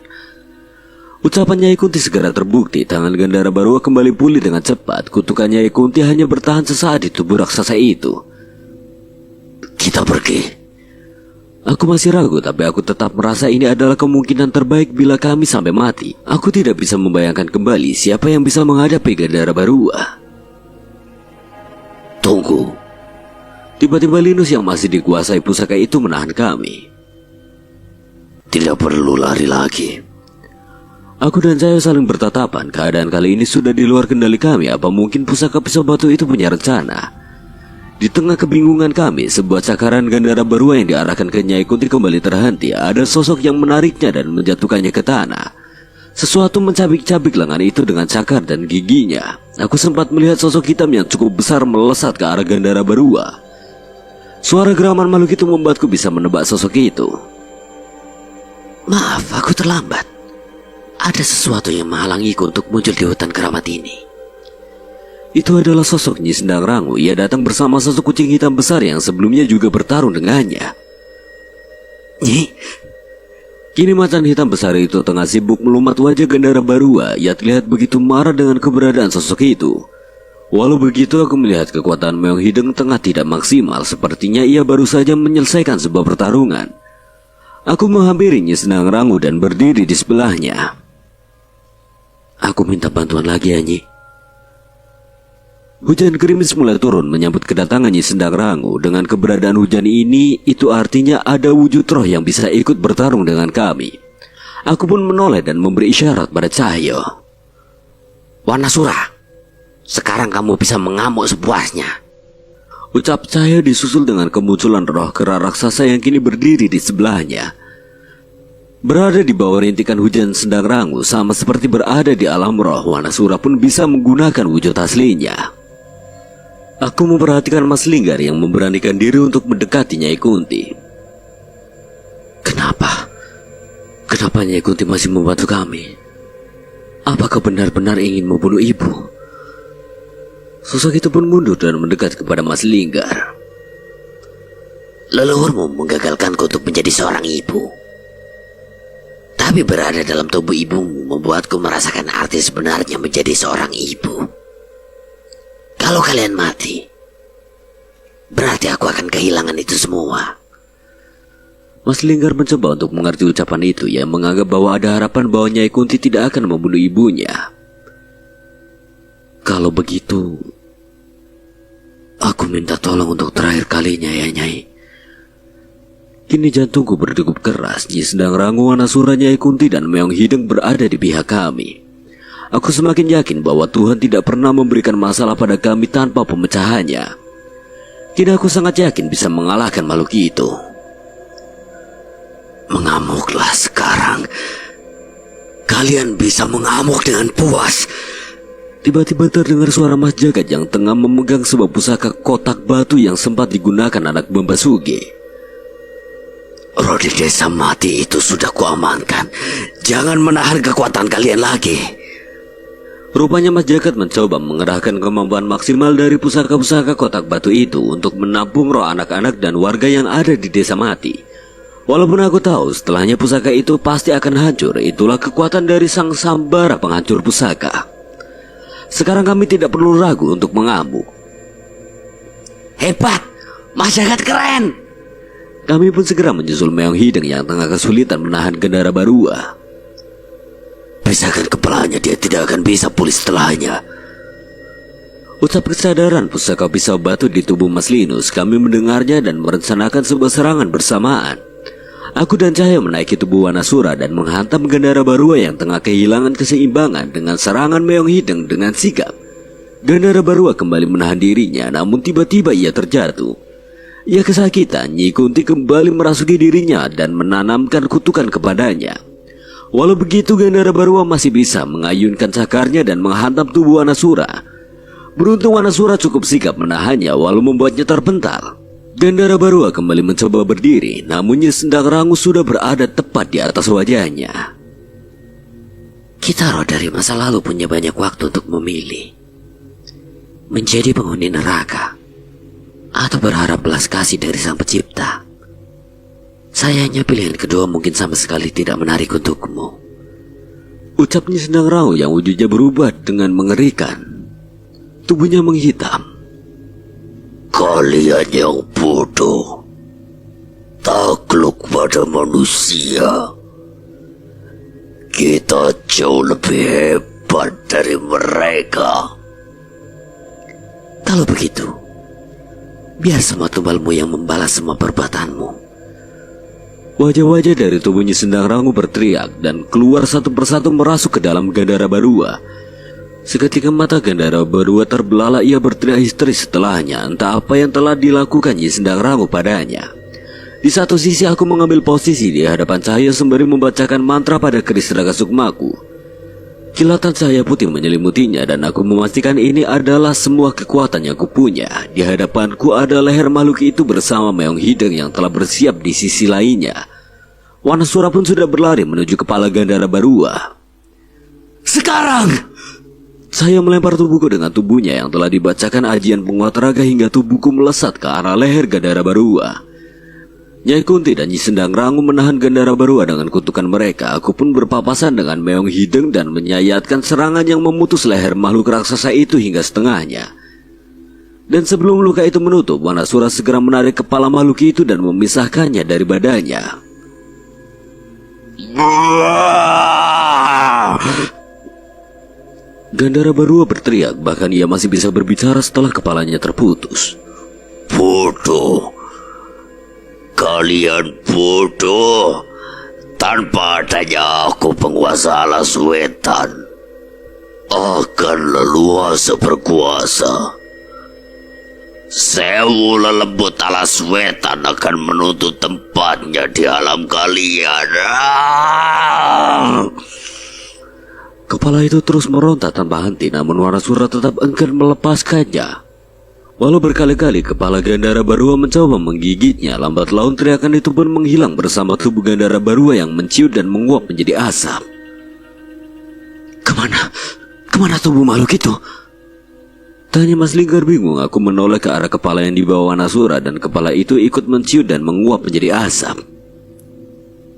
Ucapan Nyai Kunti segera terbukti. Tangan Gandara Barua kembali pulih dengan cepat. Kutukan Nyai Kunti hanya bertahan sesaat di tubuh raksasa itu. Kita pergi. Aku masih ragu, tapi aku tetap merasa ini adalah kemungkinan terbaik bila kami sampai mati. Aku tidak bisa membayangkan kembali siapa yang bisa menghadapi Gandara Barua. Tunggu. Tiba-tiba Linus yang masih dikuasai pusaka itu menahan kami. Tidak perlu lari lagi. Aku dan Cahyo saling bertatapan. Keadaan kali ini sudah di luar kendali kami. Apa mungkin pusaka pisau batu itu punya rencana? Di tengah kebingungan kami, sebuah cakaran Gandara Barua yang diarahkan ke Nyai Kunti kembali terhenti. Ada sosok yang menariknya dan menjatuhkannya ke tanah. Sesuatu mencabik-cabik lengan itu dengan cakar dan giginya. Aku sempat melihat sosok hitam yang cukup besar melesat ke arah Gandara Barua. Suara geraman makhluk itu membuatku bisa menebak sosok itu. Maaf, aku terlambat. Ada sesuatu yang menghalangiku untuk muncul di hutan keramat ini. Itu adalah sosok Nyi Sendang Rangu. Ia datang bersama sosok kucing hitam besar yang sebelumnya juga bertarung dengannya. Nyi, Kini macan hitam besar itu tengah sibuk melumat wajah Gandara Barua. Ia terlihat begitu marah dengan keberadaan sosok itu. Walau begitu, aku melihat kekuatan Meong Hideng tengah tidak maksimal. Sepertinya ia baru saja menyelesaikan sebuah pertarungan. Aku menghampiri Nyi Sendang Rangu dan berdiri di sebelahnya. aku minta bantuan lagi ya, Nyi. Hujan gerimis mulai turun menyambut kedatangan Nyi Sendang Rangu. Dengan keberadaan hujan ini, itu artinya ada wujud roh yang bisa ikut bertarung dengan kami. Aku pun menoleh dan memberi isyarat pada Cahyo. Wanasura, sekarang kamu bisa mengamuk sepuasnya. Ucap Cahyo disusul dengan kemunculan roh kera raksasa yang kini berdiri di sebelahnya. Berada di bawah rintikan hujan Sendang Rangu, sama seperti berada di alam roh, Wanasura pun bisa menggunakan wujud aslinya. Aku memperhatikan Mas Linggar yang memberanikan diri untuk mendekati Nyai Kunti. Kenapa? Kenapa Nyai Kunti masih membantu kami? Apakah benar-benar ingin membunuh ibu? Sosok itu pun mundur dan mendekat kepada Mas Linggar. Leluhurmu menggagalkanku untuk menjadi seorang ibu. Tapi berada dalam tubuh ibumu membuatku merasakan arti sebenarnya menjadi seorang ibu. Kalau kalian mati, berarti aku akan kehilangan itu semua. Mas Linggar mencoba untuk mengerti ucapan itu, yang menganggap bahwa ada harapan bahwa Nyai Kunti tidak akan membunuh ibunya. Kalau begitu, aku minta tolong untuk terakhir kalinya ya, Nyai. Kini jantungku berdegup keras. Nyi Sendang Rangu, Wanasura, Nyai Kunti, dan Meong Hideng berada di pihak kami. Aku semakin yakin bahwa Tuhan tidak pernah memberikan masalah pada kami tanpa pemecahannya. Kini aku sangat yakin bisa mengalahkan makhluk itu. Mengamuklah sekarang. Kalian bisa mengamuk dengan puas. Tiba-tiba terdengar suara Mas Jagat yang tengah memegang sebuah pusaka kotak batu yang sempat digunakan anak Bambasuge. Roh di desa mati itu sudah kuamankan. Jangan menahan kekuatan kalian lagi. Rupanya Mas Jagat mencoba mengerahkan kemampuan maksimal dari pusaka-pusaka kotak batu itu untuk menampung roh anak-anak dan warga yang ada di desa mati. Walaupun aku tahu setelahnya pusaka itu pasti akan hancur, itulah kekuatan dari sang Sambara penghancur pusaka. Sekarang kami tidak perlu ragu untuk mengamuk. Hebat, Mas Jagat keren. Kami pun segera menyusul Meong Hideng yang tengah kesulitan menahan Gandara Barua. Pisahkan kepalanya, dia tidak akan bisa pulih setelahnya. Ucap kesadaran pusaka pisau batu di tubuh Mas Linus. Kami mendengarnya dan merencanakan sebuah serangan bersamaan. Aku dan Cahyo menaiki tubuh Wanasura dan menghantam Gandara Barua yang tengah kehilangan keseimbangan dengan serangan Meong Hideng dengan sigap. Gandara Barua kembali menahan dirinya, namun tiba-tiba ia terjatuh. Ia kesakitan. Nyi Kunti kembali merasuki dirinya dan menanamkan kutukan kepadanya. Walau begitu, Gandara Barua masih bisa mengayunkan cakarnya dan menghantam tubuh Wanasura. Beruntung Wanasura cukup sigap menahannya walau membuatnya terpental. Gandara Barua kembali mencoba berdiri, namun Nyi Sendang Rangu sudah berada tepat di atas wajahnya. Kita roh dari masa lalu punya banyak waktu untuk memilih. Menjadi penghuni neraka atau berharap belas kasih dari Sang Pencipta. Sayangnya pilihan kedua mungkin sama sekali tidak menarik untukmu. Ucap Nyi Sendang Rangu yang wujudnya berubah dengan mengerikan. Tubuhnya menghitam. Kalian yang bodoh, takluk pada manusia. Kita jauh lebih hebat dari mereka. Kalau begitu, biar semua tumbalmu yang membalas semua perbuatanmu. Wajah-wajah dari tubuhnya Sendang Rangu berteriak dan keluar satu persatu merasuk ke dalam Gandara Barua. Seketika mata Gandara Barua terbelalak, ia berteriak histeris setelahnya, entah apa yang telah dilakukan Nyi Sendang Rangu padanya. Di satu sisi aku mengambil posisi di hadapan cahaya sembari membacakan mantra pada keris raga sukmaku. Kilatan cahaya putih menyelimutinya dan aku memastikan ini adalah semua kekuatan yang kupunya. Di hadapanku ada leher makhluk itu bersama Meong Hideng yang telah bersiap di sisi lainnya. Wanasura pun sudah berlari menuju kepala Gandara Barua. Sekarang! Saya melempar tubuhku dengan tubuhnya yang telah dibacakan ajian penguat raga hingga tubuhku melesat ke arah leher Gandara Barua. Nyai Kunti dan Nyi Sendang Rangu menahan Gandara Barua dengan kutukan mereka. Aku pun berpapasan dengan Meong Hideng dan menyayatkan serangan yang memutus leher makhluk raksasa itu hingga setengahnya. Dan sebelum luka itu menutup, Wanasura segera menarik kepala makhluk itu dan memisahkannya dari badannya. Gandara Barua berteriak, bahkan ia masih bisa berbicara setelah kepalanya terputus. Bodoh. Kalian bodoh. Tanpa adanya aku, penguasa alas wetan akan leluasa berkuasa. Sewu lelembut alas wetan akan menuntut tempatnya di alam kalian. Kepala itu terus meronta tanpa henti, namun Wanasura tetap enggan melepaskannya. Walau berkali-kali kepala Gandara Barua mencoba menggigitnya, lambat laun teriakan itu pun menghilang bersama tubuh Gandara Barua yang menciut dan menguap menjadi asap. Kemana tubuh makhluk itu? Tanya Mas Linggar bingung. Aku menoleh ke arah kepala yang dibawa Wanasura dan kepala itu ikut menciut dan menguap menjadi asap.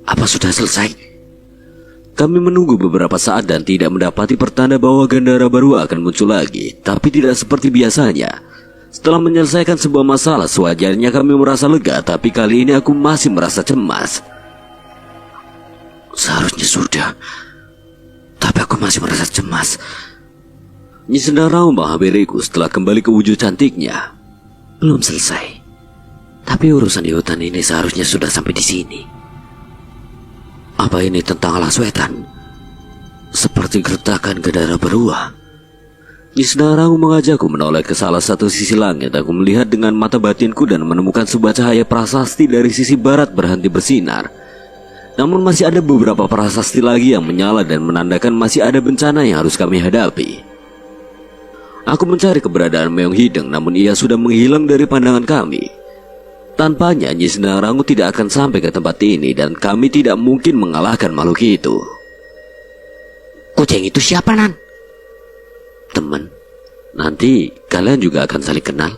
Apa sudah selesai? Kami menunggu beberapa saat dan tidak mendapati pertanda bahwa Gandara Barua akan muncul lagi. Tapi tidak seperti biasanya. Setelah menyelesaikan sebuah masalah, sewajarnya kami merasa lega, tapi kali ini aku masih merasa cemas. Seharusnya sudah, tapi aku masih merasa cemas. Nyi Sendang Rangu menghampiriku setelah kembali ke wujud cantiknya. Belum selesai, tapi urusan di hutan ini seharusnya sudah sampai di sini. Apa ini tentang alas wetan? Seperti gertakan Gandara Barua. Nyi Sendang Rangu mengajakku menoleh ke salah satu sisi langit. Aku melihat dengan mata batinku dan menemukan sebuah cahaya prasasti dari sisi barat berhenti bersinar. Namun masih ada beberapa prasasti lagi yang menyala dan menandakan masih ada bencana yang harus kami hadapi. Aku mencari keberadaan Meong Hideng, namun ia sudah menghilang dari pandangan kami. Tanpanya Nyi Sendang Rangu tidak akan sampai ke tempat ini dan kami tidak mungkin mengalahkan makhluk itu. Kucing itu siapa, Nan? Teman, nanti kalian juga akan saling kenal.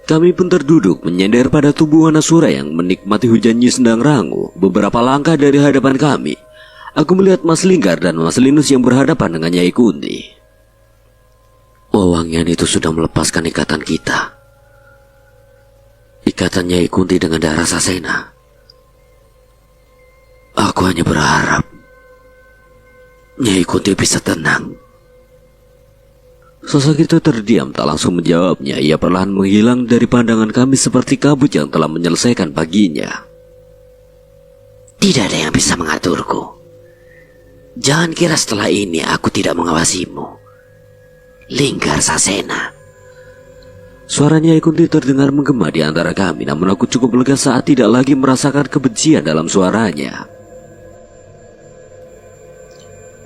Kami pun terduduk menyender pada tubuh Wanasura yang menikmati hujan Nyi Sendang Rangu. Beberapa langkah dari hadapan kami, aku melihat Mas Linggar dan Mas Linus yang berhadapan dengan Nyai Kunti. Wewangian itu sudah melepaskan ikatan kita. Ikatan Nyai Kunti dengan darah Sasena. Aku hanya berharap Nyai Kunti bisa tenang. Sosok itu terdiam, tak langsung menjawabnya. Ia perlahan menghilang dari pandangan kami seperti kabut yang telah menyelesaikan paginya. Tidak ada yang bisa mengaturku. Jangan kira setelah ini aku tidak mengawasimu. Linggar Sasena. Suara Nyai Kunti terdengar menggema di antara kami, namun aku cukup lega saat tidak lagi merasakan kebencian dalam suaranya.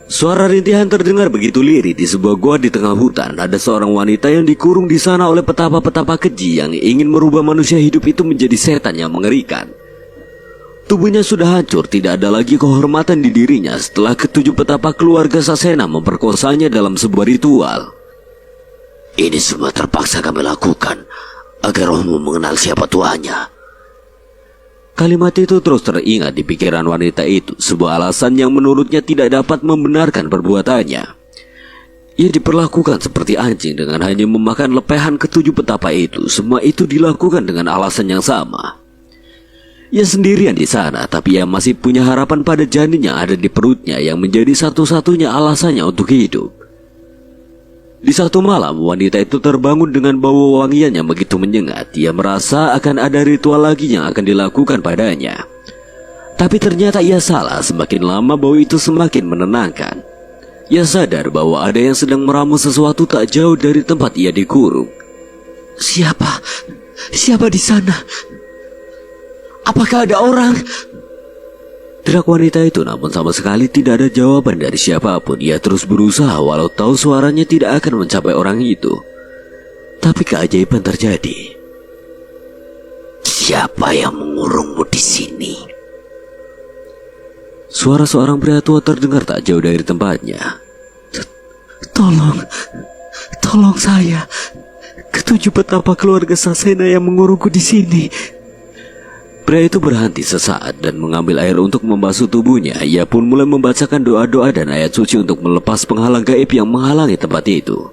Suara rintihan terdengar begitu lirih di sebuah gua di tengah hutan. Ada seorang wanita yang dikurung di sana oleh petapa-petapa keji yang ingin merubah manusia hidup itu menjadi setan yang mengerikan. Tubuhnya sudah hancur, tidak ada lagi kehormatan di dirinya setelah ketujuh petapa keluarga Sasena memperkosanya dalam sebuah ritual. Ini semua terpaksa kami lakukan agar rohmu mengenal siapa tuanya. Kalimat itu terus teringat di pikiran wanita itu, sebuah alasan yang menurutnya tidak dapat membenarkan perbuatannya. Ia diperlakukan seperti anjing dengan hanya memakan lepehan ketujuh petapa itu. Semua itu dilakukan dengan alasan yang sama. Ia sendirian di sana, tapi ia masih punya harapan pada janin yang ada di perutnya yang menjadi satu-satunya alasannya untuk hidup. Di satu malam, wanita itu terbangun dengan bau wangian yang begitu menyengat. Ia merasa akan ada ritual lagi yang akan dilakukan padanya. Tapi ternyata ia salah, semakin lama bau itu semakin menenangkan. Ia sadar bahwa ada yang sedang meramu sesuatu tak jauh dari tempat ia dikurung. Siapa? Siapa di sana? Apakah ada orang? Teriak wanita itu, namun sama sekali tidak ada jawaban dari siapapun. Ia terus berusaha walau tahu suaranya tidak akan mencapai orang itu. Tapi keajaiban terjadi. Siapa yang mengurungmu di sini? Suara seorang pria tua terdengar tak jauh dari tempatnya. Tolong saya. Ketujuh betapa keluarga Sasena yang mengurungku di sini. Pria itu berhenti sesaat dan mengambil air untuk membasuh tubuhnya. Ia pun mulai membacakan doa-doa dan ayat suci untuk melepas penghalang gaib yang menghalangi tempat itu.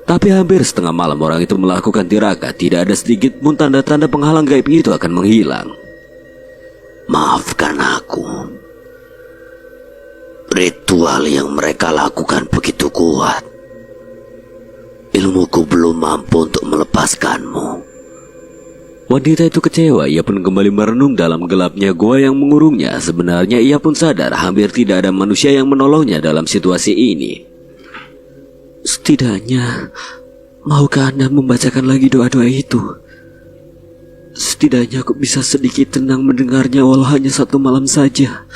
Tapi hampir setengah malam orang itu melakukan tirakat. Tidak ada sedikit pun tanda-tanda penghalang gaib itu akan menghilang. Maafkan aku. Ritual yang mereka lakukan begitu kuat. Ilmuku belum mampu untuk melepaskanmu. Wanita itu kecewa. Ia pun kembali merenung dalam gelapnya gua yang mengurungnya. Sebenarnya ia pun sadar hampir tidak ada manusia yang menolongnya dalam situasi ini. Setidaknya, maukah Anda membacakan lagi doa-doa itu? Setidaknya aku bisa sedikit tenang mendengarnya walau hanya satu malam saja.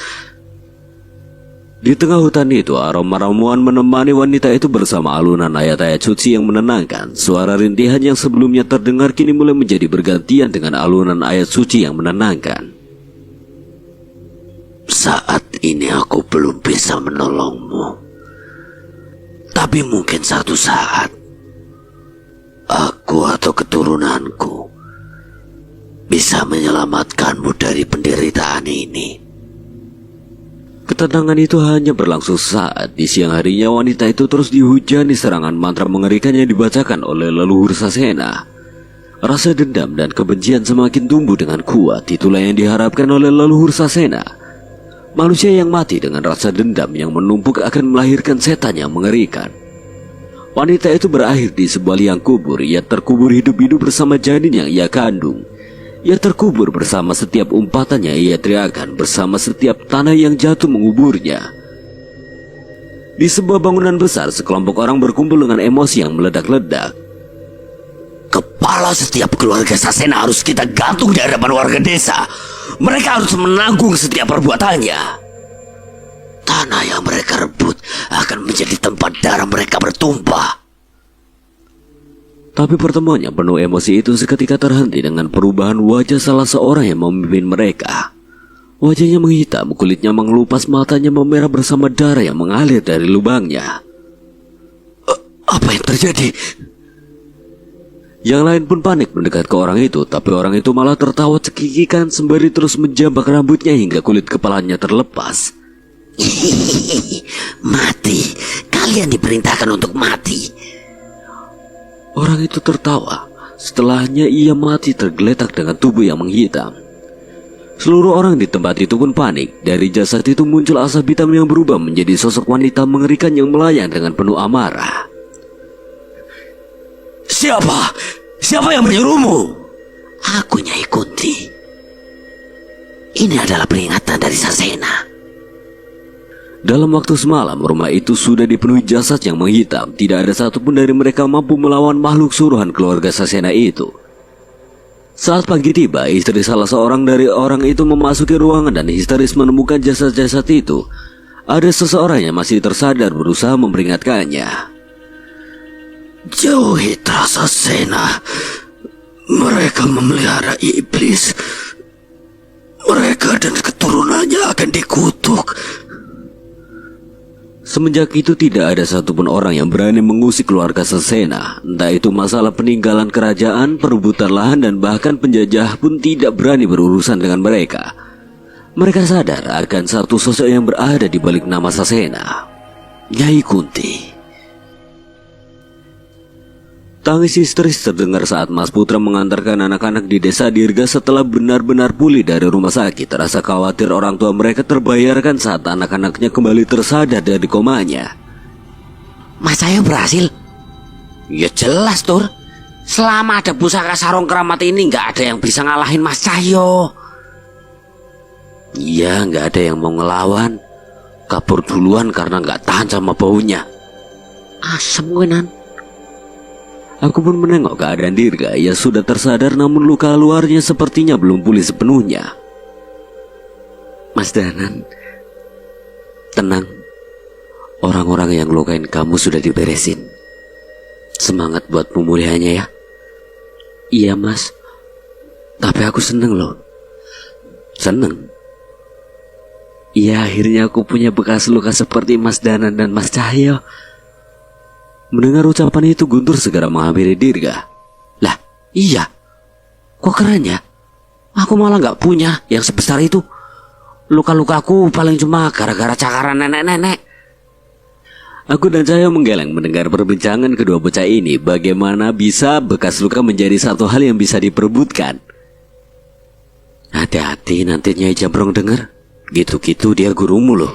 Di tengah hutan itu, aroma ramuan menemani wanita itu bersama alunan ayat-ayat suci yang menenangkan. Suara rintihan yang sebelumnya terdengar kini mulai menjadi bergantian dengan alunan ayat suci yang menenangkan. Saat ini aku belum bisa menolongmu. Tapi mungkin satu saat, aku atau keturunanku bisa menyelamatkanmu dari penderitaan ini. Ketenangan itu hanya berlangsung sesaat. Di siang harinya wanita itu terus dihujani serangan mantra mengerikan yang dibacakan oleh leluhur Sasena. Rasa dendam dan kebencian semakin tumbuh dengan kuat. Itulah yang diharapkan oleh leluhur Sasena. Manusia yang mati dengan rasa dendam yang menumpuk akan melahirkan setan yang mengerikan. Wanita itu berakhir di sebuah liang kubur. Ia terkubur hidup-hidup bersama janin yang ia kandung. Ia terkubur bersama setiap umpatan yang ia teriakan, bersama setiap tanah yang jatuh menguburnya. Di sebuah bangunan besar, sekelompok orang berkumpul dengan emosi yang meledak-ledak. Kepala setiap keluarga Sasena harus kita gantung di hadapan warga desa. Mereka harus menanggung setiap perbuatannya. Tanah yang mereka rebut akan menjadi tempat darah mereka bertumpah. Tapi pertemuan yang penuh emosi itu seketika terhenti dengan perubahan wajah salah seorang yang memimpin mereka. Wajahnya menghitam, kulitnya mengelupas, matanya memerah bersama darah yang mengalir dari lubangnya. Apa yang terjadi? Yang lain pun panik mendekat ke orang itu, tapi orang itu malah tertawa cekikikan sembari terus menjambak rambutnya hingga kulit kepalanya terlepas. Mati. Kalian diperintahkan untuk mati. Orang itu tertawa. Setelahnya ia mati tergeletak dengan tubuh yang menghitam. Seluruh orang di tempat itu pun panik. Dari jasad itu muncul asap hitam yang berubah menjadi sosok wanita mengerikan yang melayang dengan penuh amarah. Siapa? Siapa yang menyuruhmu? Aku, Nyai Kunti. Ini adalah peringatan dari Sasena. Dalam waktu semalam, rumah itu sudah dipenuhi jasad yang menghitam. Tidak ada satupun dari mereka mampu melawan makhluk suruhan keluarga Sasena itu. Saat pagi tiba, istri salah seorang dari orang itu memasuki ruangan dan histeris menemukan jasad-jasad itu. Ada seseorang yang masih tersadar berusaha memperingatkannya. Jauhi Sasena. Mereka memelihara iblis. Mereka dan keturunannya akan dikutuk. Semenjak itu tidak ada satupun orang yang berani mengusik keluarga Sasena. Entah itu masalah peninggalan kerajaan, perebutan lahan, dan bahkan penjajah pun tidak berani berurusan dengan mereka. Mereka sadar akan satu sosok yang berada di balik nama Sasena, Nyai Kunti. Tangis histeris terdengar saat Mas Putra mengantarkan anak-anak di desa Dirga setelah benar-benar pulih dari rumah sakit. Rasa khawatir orang tua mereka terbayarkan saat anak-anaknya kembali tersadar dari komanya. Mas saya berhasil. Ya jelas, Tur. Selama ada pusaka sarung keramat ini nggak ada yang bisa ngalahin Mas Cahyo. Iya, nggak ada yang mau ngelawan. Kabur duluan karena nggak tahan sama baunya. Asem gue, Nan. Aku pun menengok keadaan Dirga. Ia sudah tersadar namun luka luarnya sepertinya belum pulih sepenuhnya. Mas Danan, tenang. Orang-orang yang lukain kamu sudah diberesin. Semangat buat pemulihannya ya. Iya, Mas. Tapi aku seneng loh. Seneng? Iya, akhirnya aku punya bekas luka seperti Mas Danan dan Mas Cahyo. Mendengar ucapan itu, Guntur segera menghampiri Dirga. Lah, iya. Kok keren ya? Aku malah gak punya yang sebesar itu. Luka-lukaku paling cuma gara-gara cakaran nenek-nenek. Aku dan Cahyo menggeleng mendengar perbincangan kedua bocah ini. Bagaimana bisa bekas luka menjadi satu hal yang bisa diperebutkan. Hati-hati nanti Nyai Jambrong denger. Gitu-gitu dia gurumu loh.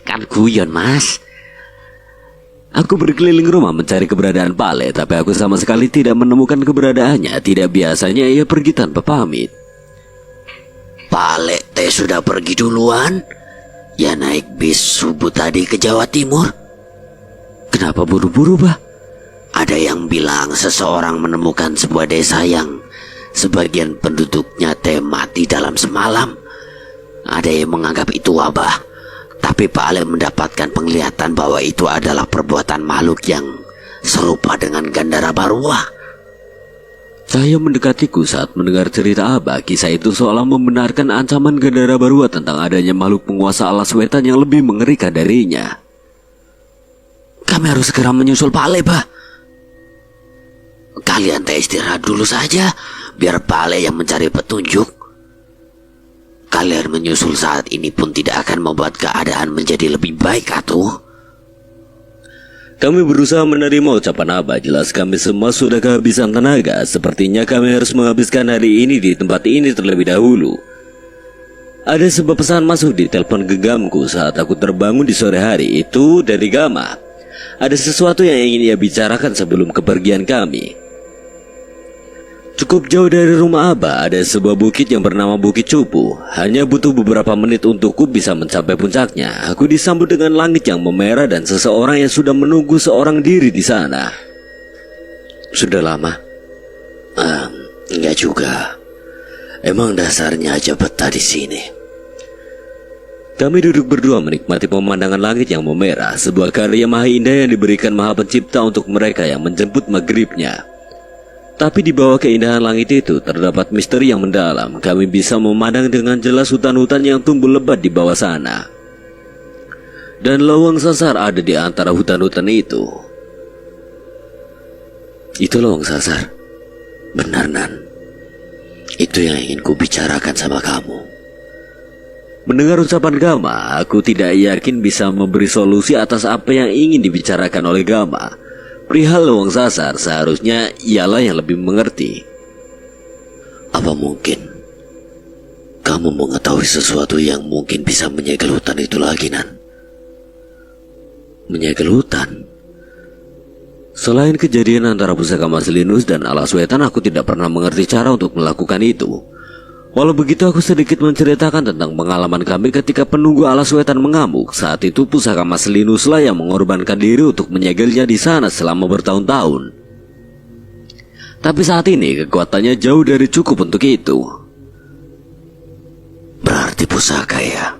Kan guyon, Mas. Aku berkeliling rumah mencari keberadaan Pale, tapi aku sama sekali tidak menemukan keberadaannya. Tidak biasanya ia pergi tanpa pamit. Pale teh sudah pergi duluan. Ya naik bis subuh tadi ke Jawa Timur. Kenapa buru-buru, Bah? Ada yang bilang seseorang menemukan sebuah desa yang sebagian penduduknya teh mati dalam semalam. Ada yang menganggap itu wabah. Tapi Pak Ale mendapatkan penglihatan bahwa itu adalah perbuatan makhluk yang serupa dengan Gandara Barwa. Cahyo mendekatiku saat mendengar cerita Abah. Kisah itu seolah membenarkan ancaman Gandara Barwa tentang adanya makhluk penguasa alas wetan yang lebih mengerikan darinya. Kami harus segera menyusul Pak Ale, Bah. Kalian teh istirahat dulu saja, biar Pak Ale yang mencari petunjuk. Kalian menyusul saat ini pun tidak akan membuat keadaan menjadi lebih baik, atuh. Kami berusaha menerima ucapan Abah. Jelas kami semua sudah kehabisan tenaga. Sepertinya kami harus menghabiskan hari ini di tempat ini terlebih dahulu. Ada sebuah pesan masuk di telepon genggamku saat aku terbangun di sore hari. Itu dari Gama. Ada sesuatu yang ingin ia bicarakan sebelum kepergian kami. Cukup jauh dari rumah Abah ada sebuah bukit yang bernama Bukit Cupu. Hanya butuh beberapa menit untukku bisa mencapai puncaknya. Aku disambut dengan langit yang memerah dan seseorang yang sudah menunggu seorang diri di sana. Sudah lama? Enggak juga. Emang dasarnya aja betah di sini. Kami duduk berdua menikmati pemandangan langit yang memerah. Sebuah karya maha indah yang diberikan Maha Pencipta untuk mereka yang menjemput maghribnya. Tapi di bawah keindahan langit itu terdapat misteri yang mendalam. Kami bisa memandang dengan jelas hutan-hutan yang tumbuh lebat di bawah sana. Dan lawang sasar ada di antara hutan-hutan itu. Itu lawang sasar. Benar, Nan. Itu yang ingin ku bicarakan sama kamu. Mendengar ucapan Gama, aku tidak yakin bisa memberi solusi atas apa yang ingin dibicarakan oleh Gama. Perihal lawang sasar seharusnya ialah yang lebih mengerti. Apa mungkin kamu mengetahui sesuatu yang mungkin bisa menyegel hutan itu lagi, Nan? Menyegel hutan? Selain kejadian antara pusaka Mas Linus dan alas wetan, aku tidak pernah mengerti cara untuk melakukan itu. Walau begitu, aku sedikit menceritakan tentang pengalaman kami ketika penunggu alas wetan mengamuk. Saat itu pusaka Mas Linuslah yang mengorbankan diri untuk menyegelnya di sana selama bertahun-tahun. Tapi saat ini kekuatannya jauh dari cukup untuk itu. Berarti pusaka ya?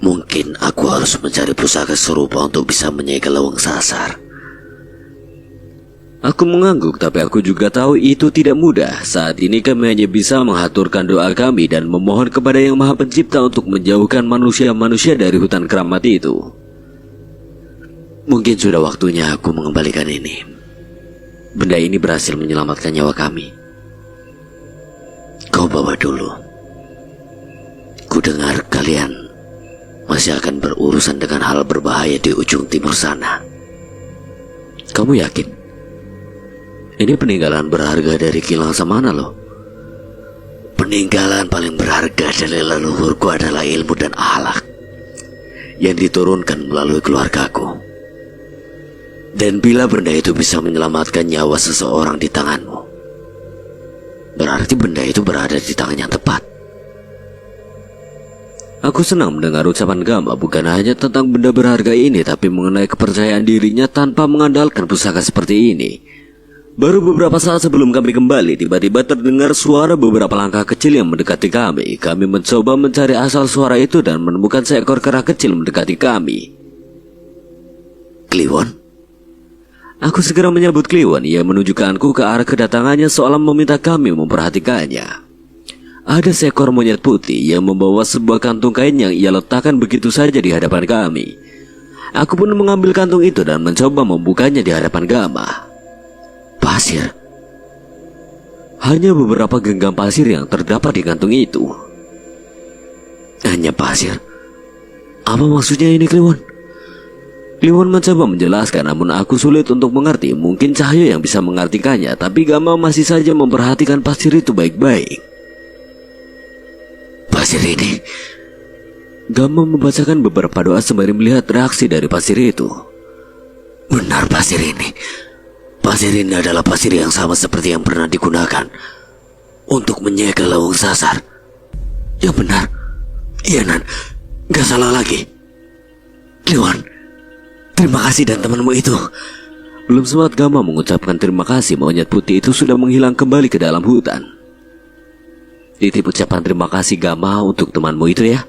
Mungkin aku harus mencari pusaka serupa untuk bisa menyegel lawang sasar. Aku mengangguk, tapi aku juga tahu itu tidak mudah. Saat ini kami hanya bisa menghaturkan doa kami dan memohon kepada Yang Maha Pencipta untuk menjauhkan manusia-manusia dari hutan keramat itu. Mungkin sudah waktunya aku mengembalikan ini. Benda ini berhasil menyelamatkan nyawa kami. Kau bawa dulu. Ku dengar kalian masih akan berurusan dengan hal berbahaya di ujung timur sana. Kamu yakin? Ini peninggalan berharga dari Kilang Samana loh. Peninggalan paling berharga dari leluhurku adalah ilmu dan akhlak yang diturunkan melalui keluargaku. Dan bila benda itu bisa menyelamatkan nyawa seseorang di tanganmu, berarti benda itu berada di tangan yang tepat. Aku senang mendengar ucapan Gama bukan hanya tentang benda berharga ini, tapi mengenai kepercayaan dirinya tanpa mengandalkan pusaka seperti ini. Baru beberapa saat sebelum kami kembali, tiba-tiba terdengar suara beberapa langkah kecil yang mendekati kami. Kami mencoba mencari asal suara itu dan menemukan seekor kera kecil mendekati kami. Kliwon? Aku segera menyambut Kliwon. Ia menunjukkanku ke arah kedatangannya seolah meminta kami memperhatikannya. Ada seekor monyet putih yang membawa sebuah kantung kain yang ia letakkan begitu saja di hadapan kami. Aku pun mengambil kantung itu dan mencoba membukanya di hadapan Gama. Pasir. Hanya beberapa genggam pasir yang terdapat di kantung itu. Hanya pasir? Apa maksudnya ini, Kliwon? Kliwon mencoba menjelaskan, namun aku sulit untuk mengerti. Mungkin Cahyo yang bisa mengartikannya, tapi Gama masih saja memperhatikan pasir itu baik-baik. Pasir ini? Gama membacakan beberapa doa sembari melihat reaksi dari pasir itu. Benar pasir ini. Pasir ini adalah pasir yang sama seperti yang pernah digunakan untuk menyegel lawang sasar. Ya benar. Iya Nan, gak salah lagi. Kliwon, terima kasih dan temanmu itu. Belum sempat Gama mengucapkan terima kasih, monyet putih itu sudah menghilang kembali ke dalam hutan. Titip ucapan terima kasih Gama untuk temanmu itu ya.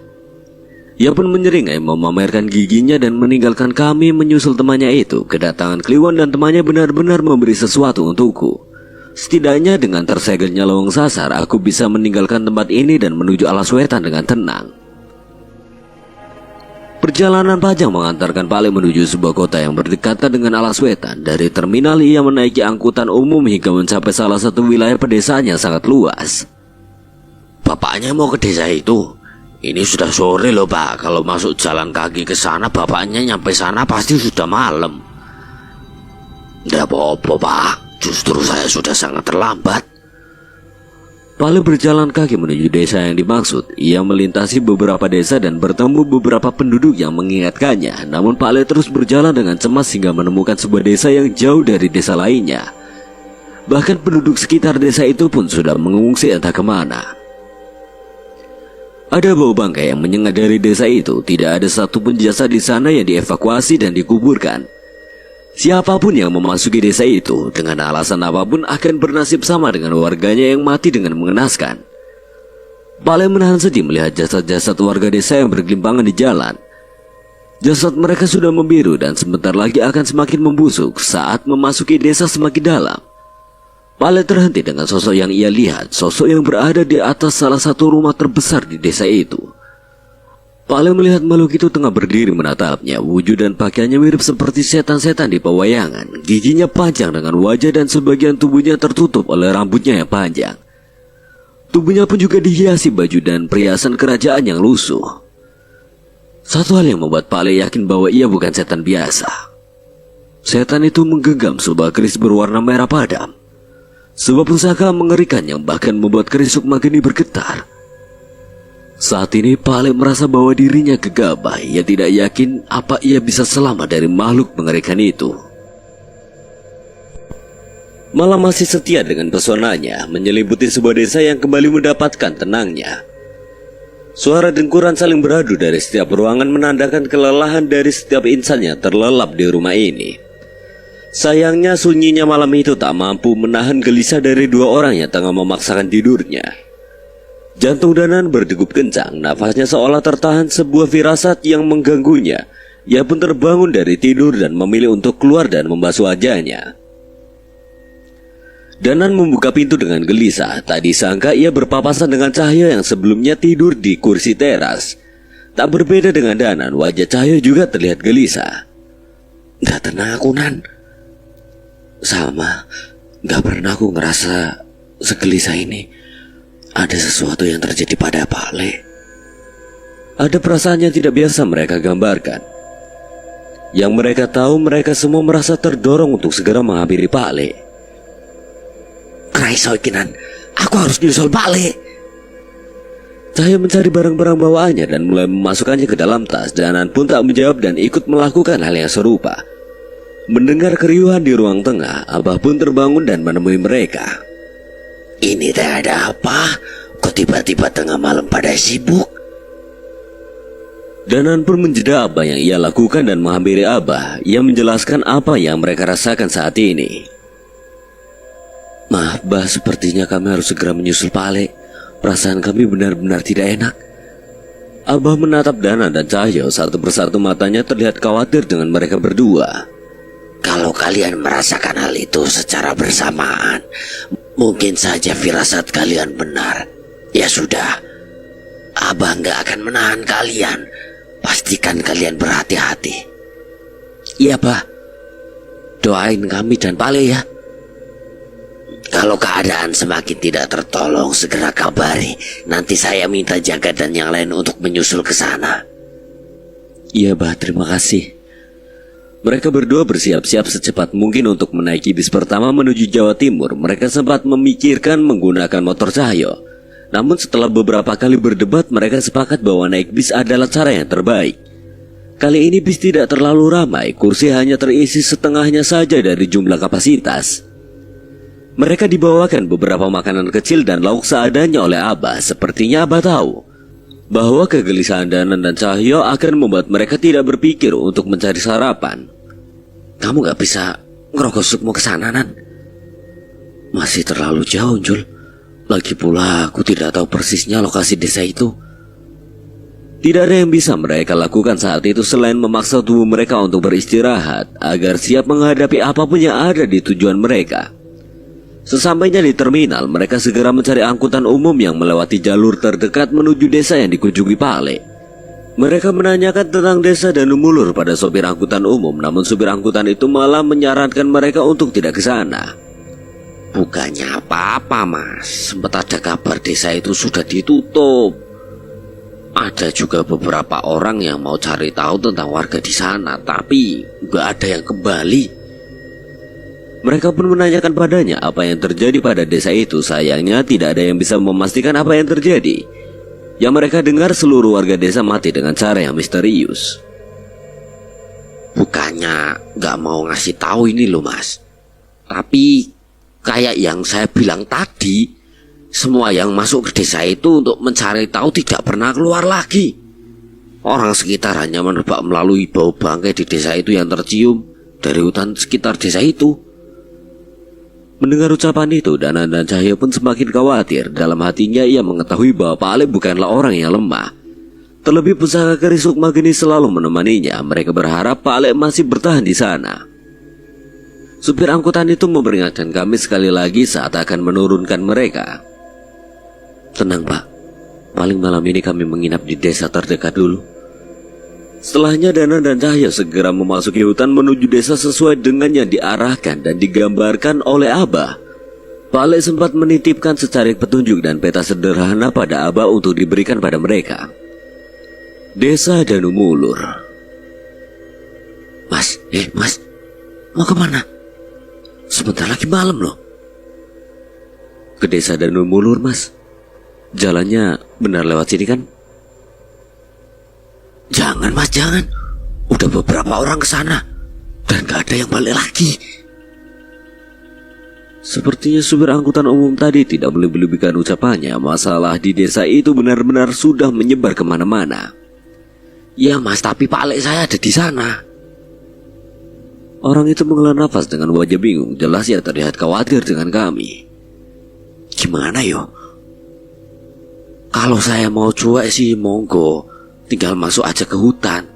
Ia pun menyeringai memamerkan giginya dan meninggalkan kami menyusul temannya itu. Kedatangan Kliwon dan temannya benar-benar memberi sesuatu untukku. Setidaknya dengan tersegelnya lawang sasar, aku bisa meninggalkan tempat ini dan menuju Alas Wetan dengan tenang. Perjalanan panjang mengantarkan Pale menuju sebuah kota yang berdekatan dengan Alas Wetan. Dari terminal ia menaiki angkutan umum hingga mencapai salah satu wilayah pedesaan yang sangat luas. Bapaknya mau ke desa itu? Ini sudah sore loh Pak. Kalau masuk jalan kaki ke sana, bapaknya nyampe sana pasti sudah malam. Tidak apa-apa Pak, justru saya sudah sangat terlambat. Pale berjalan kaki menuju desa yang dimaksud. Ia melintasi beberapa desa dan bertemu beberapa penduduk yang mengingatkannya. Namun Pale terus berjalan dengan cemas hingga menemukan sebuah desa yang jauh dari desa lainnya. Bahkan penduduk sekitar desa itu pun sudah mengungsi entah kemana. Ada bau bangkai yang menyengat dari desa itu. Tidak ada satupun jasad di sana yang dievakuasi dan dikuburkan. Siapapun yang memasuki desa itu dengan alasan apapun akan bernasib sama dengan warganya yang mati dengan mengenaskan. Pale menahan sedih melihat jasad-jasad warga desa yang bergelimpangan di jalan. Jasad mereka sudah membiru dan sebentar lagi akan semakin membusuk. Saat memasuki desa semakin dalam, Pale terhenti dengan sosok yang ia lihat. Sosok yang berada di atas salah satu rumah terbesar di desa itu. Pale melihat makhluk itu tengah berdiri menatapnya. Wujud dan pakaiannya mirip seperti setan-setan di pewayangan. Giginya panjang dengan wajah dan sebagian tubuhnya tertutup oleh rambutnya yang panjang. Tubuhnya pun juga dihiasi baju dan perhiasan kerajaan yang lusuh. Satu hal yang membuat Pale yakin bahwa ia bukan setan biasa. Setan itu menggenggam sebuah keris berwarna merah padam. Sebuah pusaka mengerikan yang bahkan membuat keris Sukmageni bergetar. Saat ini Pale merasa bahwa dirinya gegabah. Ia tidak yakin apa ia bisa selamat dari makhluk mengerikan itu. Malam masih setia dengan pesonanya, menyelimuti sebuah desa yang kembali mendapatkan tenangnya. Suara dengkuran saling beradu dari setiap ruangan menandakan kelelahan dari setiap insan yang terlelap di rumah ini. Sayangnya sunyinya malam itu tak mampu menahan gelisah dari dua orang yang tengah memaksakan tidurnya. Jantung Danan berdegup kencang, nafasnya seolah tertahan sebuah firasat yang mengganggunya. Ia pun terbangun dari tidur dan memilih untuk keluar dan membasuh wajahnya. Danan membuka pintu dengan gelisah. Tak disangka ia berpapasan dengan Cahyo yang sebelumnya tidur di kursi teras. Tak berbeda dengan Danan, wajah Cahyo juga terlihat gelisah. Gak tenang aku Nan. Sama, gak pernah aku ngerasa segelisah ini. Ada sesuatu yang terjadi pada Pale. Ada perasaan yang tidak biasa mereka gambarkan. Yang mereka tahu, mereka semua merasa terdorong untuk segera menghampiri Pale. Kraiso Kinan, aku harus nyusul Pale. Cahyo mencari barang-barang bawaannya dan mulai memasukkannya ke dalam tas. Danan pun tak menjawab dan ikut melakukan hal yang serupa. Mendengar keriuhan di ruang tengah, Abah pun terbangun dan menemui mereka. Ini teh ada apa? Kok tiba-tiba tengah malam pada sibuk? Danan pun menjeda apa yang ia lakukan dan menghampiri Abah. Ia menjelaskan apa yang mereka rasakan saat ini. Maaf Bah, sepertinya kami harus segera menyusul Pak Ale. Perasaan kami benar-benar tidak enak. Abah menatap Danan dan Cahyo, satu persatu matanya terlihat khawatir dengan mereka berdua. Kalau kalian merasakan hal itu secara bersamaan, mungkin saja firasat kalian benar. Ya sudah, Abah nggak akan menahan kalian. Pastikan kalian berhati-hati. Iya Bah, doain kami dan Pak Ale ya. Kalau keadaan semakin tidak tertolong, segera kabari. Nanti saya minta Jaga dan yang lain untuk menyusul ke sana. Iya Bah, terima kasih. Mereka berdua bersiap-siap secepat mungkin untuk menaiki bis pertama menuju Jawa Timur. Mereka sempat memikirkan menggunakan motor Cahyo. Namun setelah beberapa kali berdebat, mereka sepakat bahwa naik bis adalah cara yang terbaik. Kali ini bis tidak terlalu ramai, kursi hanya terisi setengahnya saja dari jumlah kapasitas. Mereka dibawakan beberapa makanan kecil dan lauk seadanya oleh Abah. Sepertinya Abah tahu bahwa kegelisahan Danan dan Cahyo akan membuat mereka tidak berpikir untuk mencari sarapan. Kamu gak bisa ngerokok sukmo ke sana, Nan? Masih terlalu jauh, Jul. Lagi pula aku tidak tahu persisnya lokasi desa itu. Tidak ada yang bisa mereka lakukan saat itu selain memaksa tubuh mereka untuk beristirahat agar siap menghadapi apapun yang ada di tujuan mereka. Sesampainya di terminal, mereka segera mencari angkutan umum yang melewati jalur terdekat menuju desa yang dikunjungi Pak Ale. Mereka menanyakan tentang desa Danumulur pada sopir angkutan umum, namun sopir angkutan itu malah menyarankan mereka untuk tidak ke sana. Bukannya apa-apa, Mas. Sempat ada kabar desa itu sudah ditutup. Ada juga beberapa orang yang mau cari tahu tentang warga di sana, tapi nggak ada yang kembali. Mereka pun menanyakan padanya apa yang terjadi pada desa itu. Sayangnya tidak ada yang bisa memastikan apa yang terjadi. Yang mereka dengar seluruh warga desa mati dengan cara yang misterius. Bukannya nggak mau ngasih tahu ini loh, Mas. Tapi kayak yang saya bilang tadi, semua yang masuk ke desa itu untuk mencari tahu tidak pernah keluar lagi. Orang sekitar hanya menebak melalui bau bangkai di desa itu yang tercium dari hutan sekitar desa itu. Mendengar ucapan itu, Danan dan Cahyo pun semakin khawatir. Dalam hatinya ia mengetahui bahwa Pak Ale bukanlah orang yang lemah. Terlebih pusaka keris Sukma Geni selalu menemaninya. Mereka berharap Pak Ale masih bertahan di sana. Supir angkutan itu memperingatkan kami sekali lagi saat akan menurunkan mereka. Tenang Pak, paling malam ini kami menginap di desa terdekat dulu. Setelahnya Danan dan Cahyo segera memasuki hutan menuju desa sesuai dengan yang diarahkan dan digambarkan oleh Abah. Pak Ale sempat menitipkan secarik petunjuk dan peta sederhana pada Abah untuk diberikan pada mereka. Desa Danumulur. Mas, mau kemana? Sebentar lagi malam loh. Ke desa Danumulur, Mas. Jalannya benar lewat sini kan? Jangan Mas, jangan. Udah beberapa orang ke sana dan gak ada yang balik lagi. Sepertinya supir angkutan umum tadi tidak melebih-lebihkan ucapannya. Masalah di desa itu benar-benar sudah menyebar kemana-mana. Ya Mas, tapi Pak Ale saya ada di sana. Orang itu menghela nafas dengan wajah bingung. Jelas ia terlihat khawatir dengan kami. Gimana yo? Kalau saya mau cuek sih monggo, tinggal masuk aja ke hutan.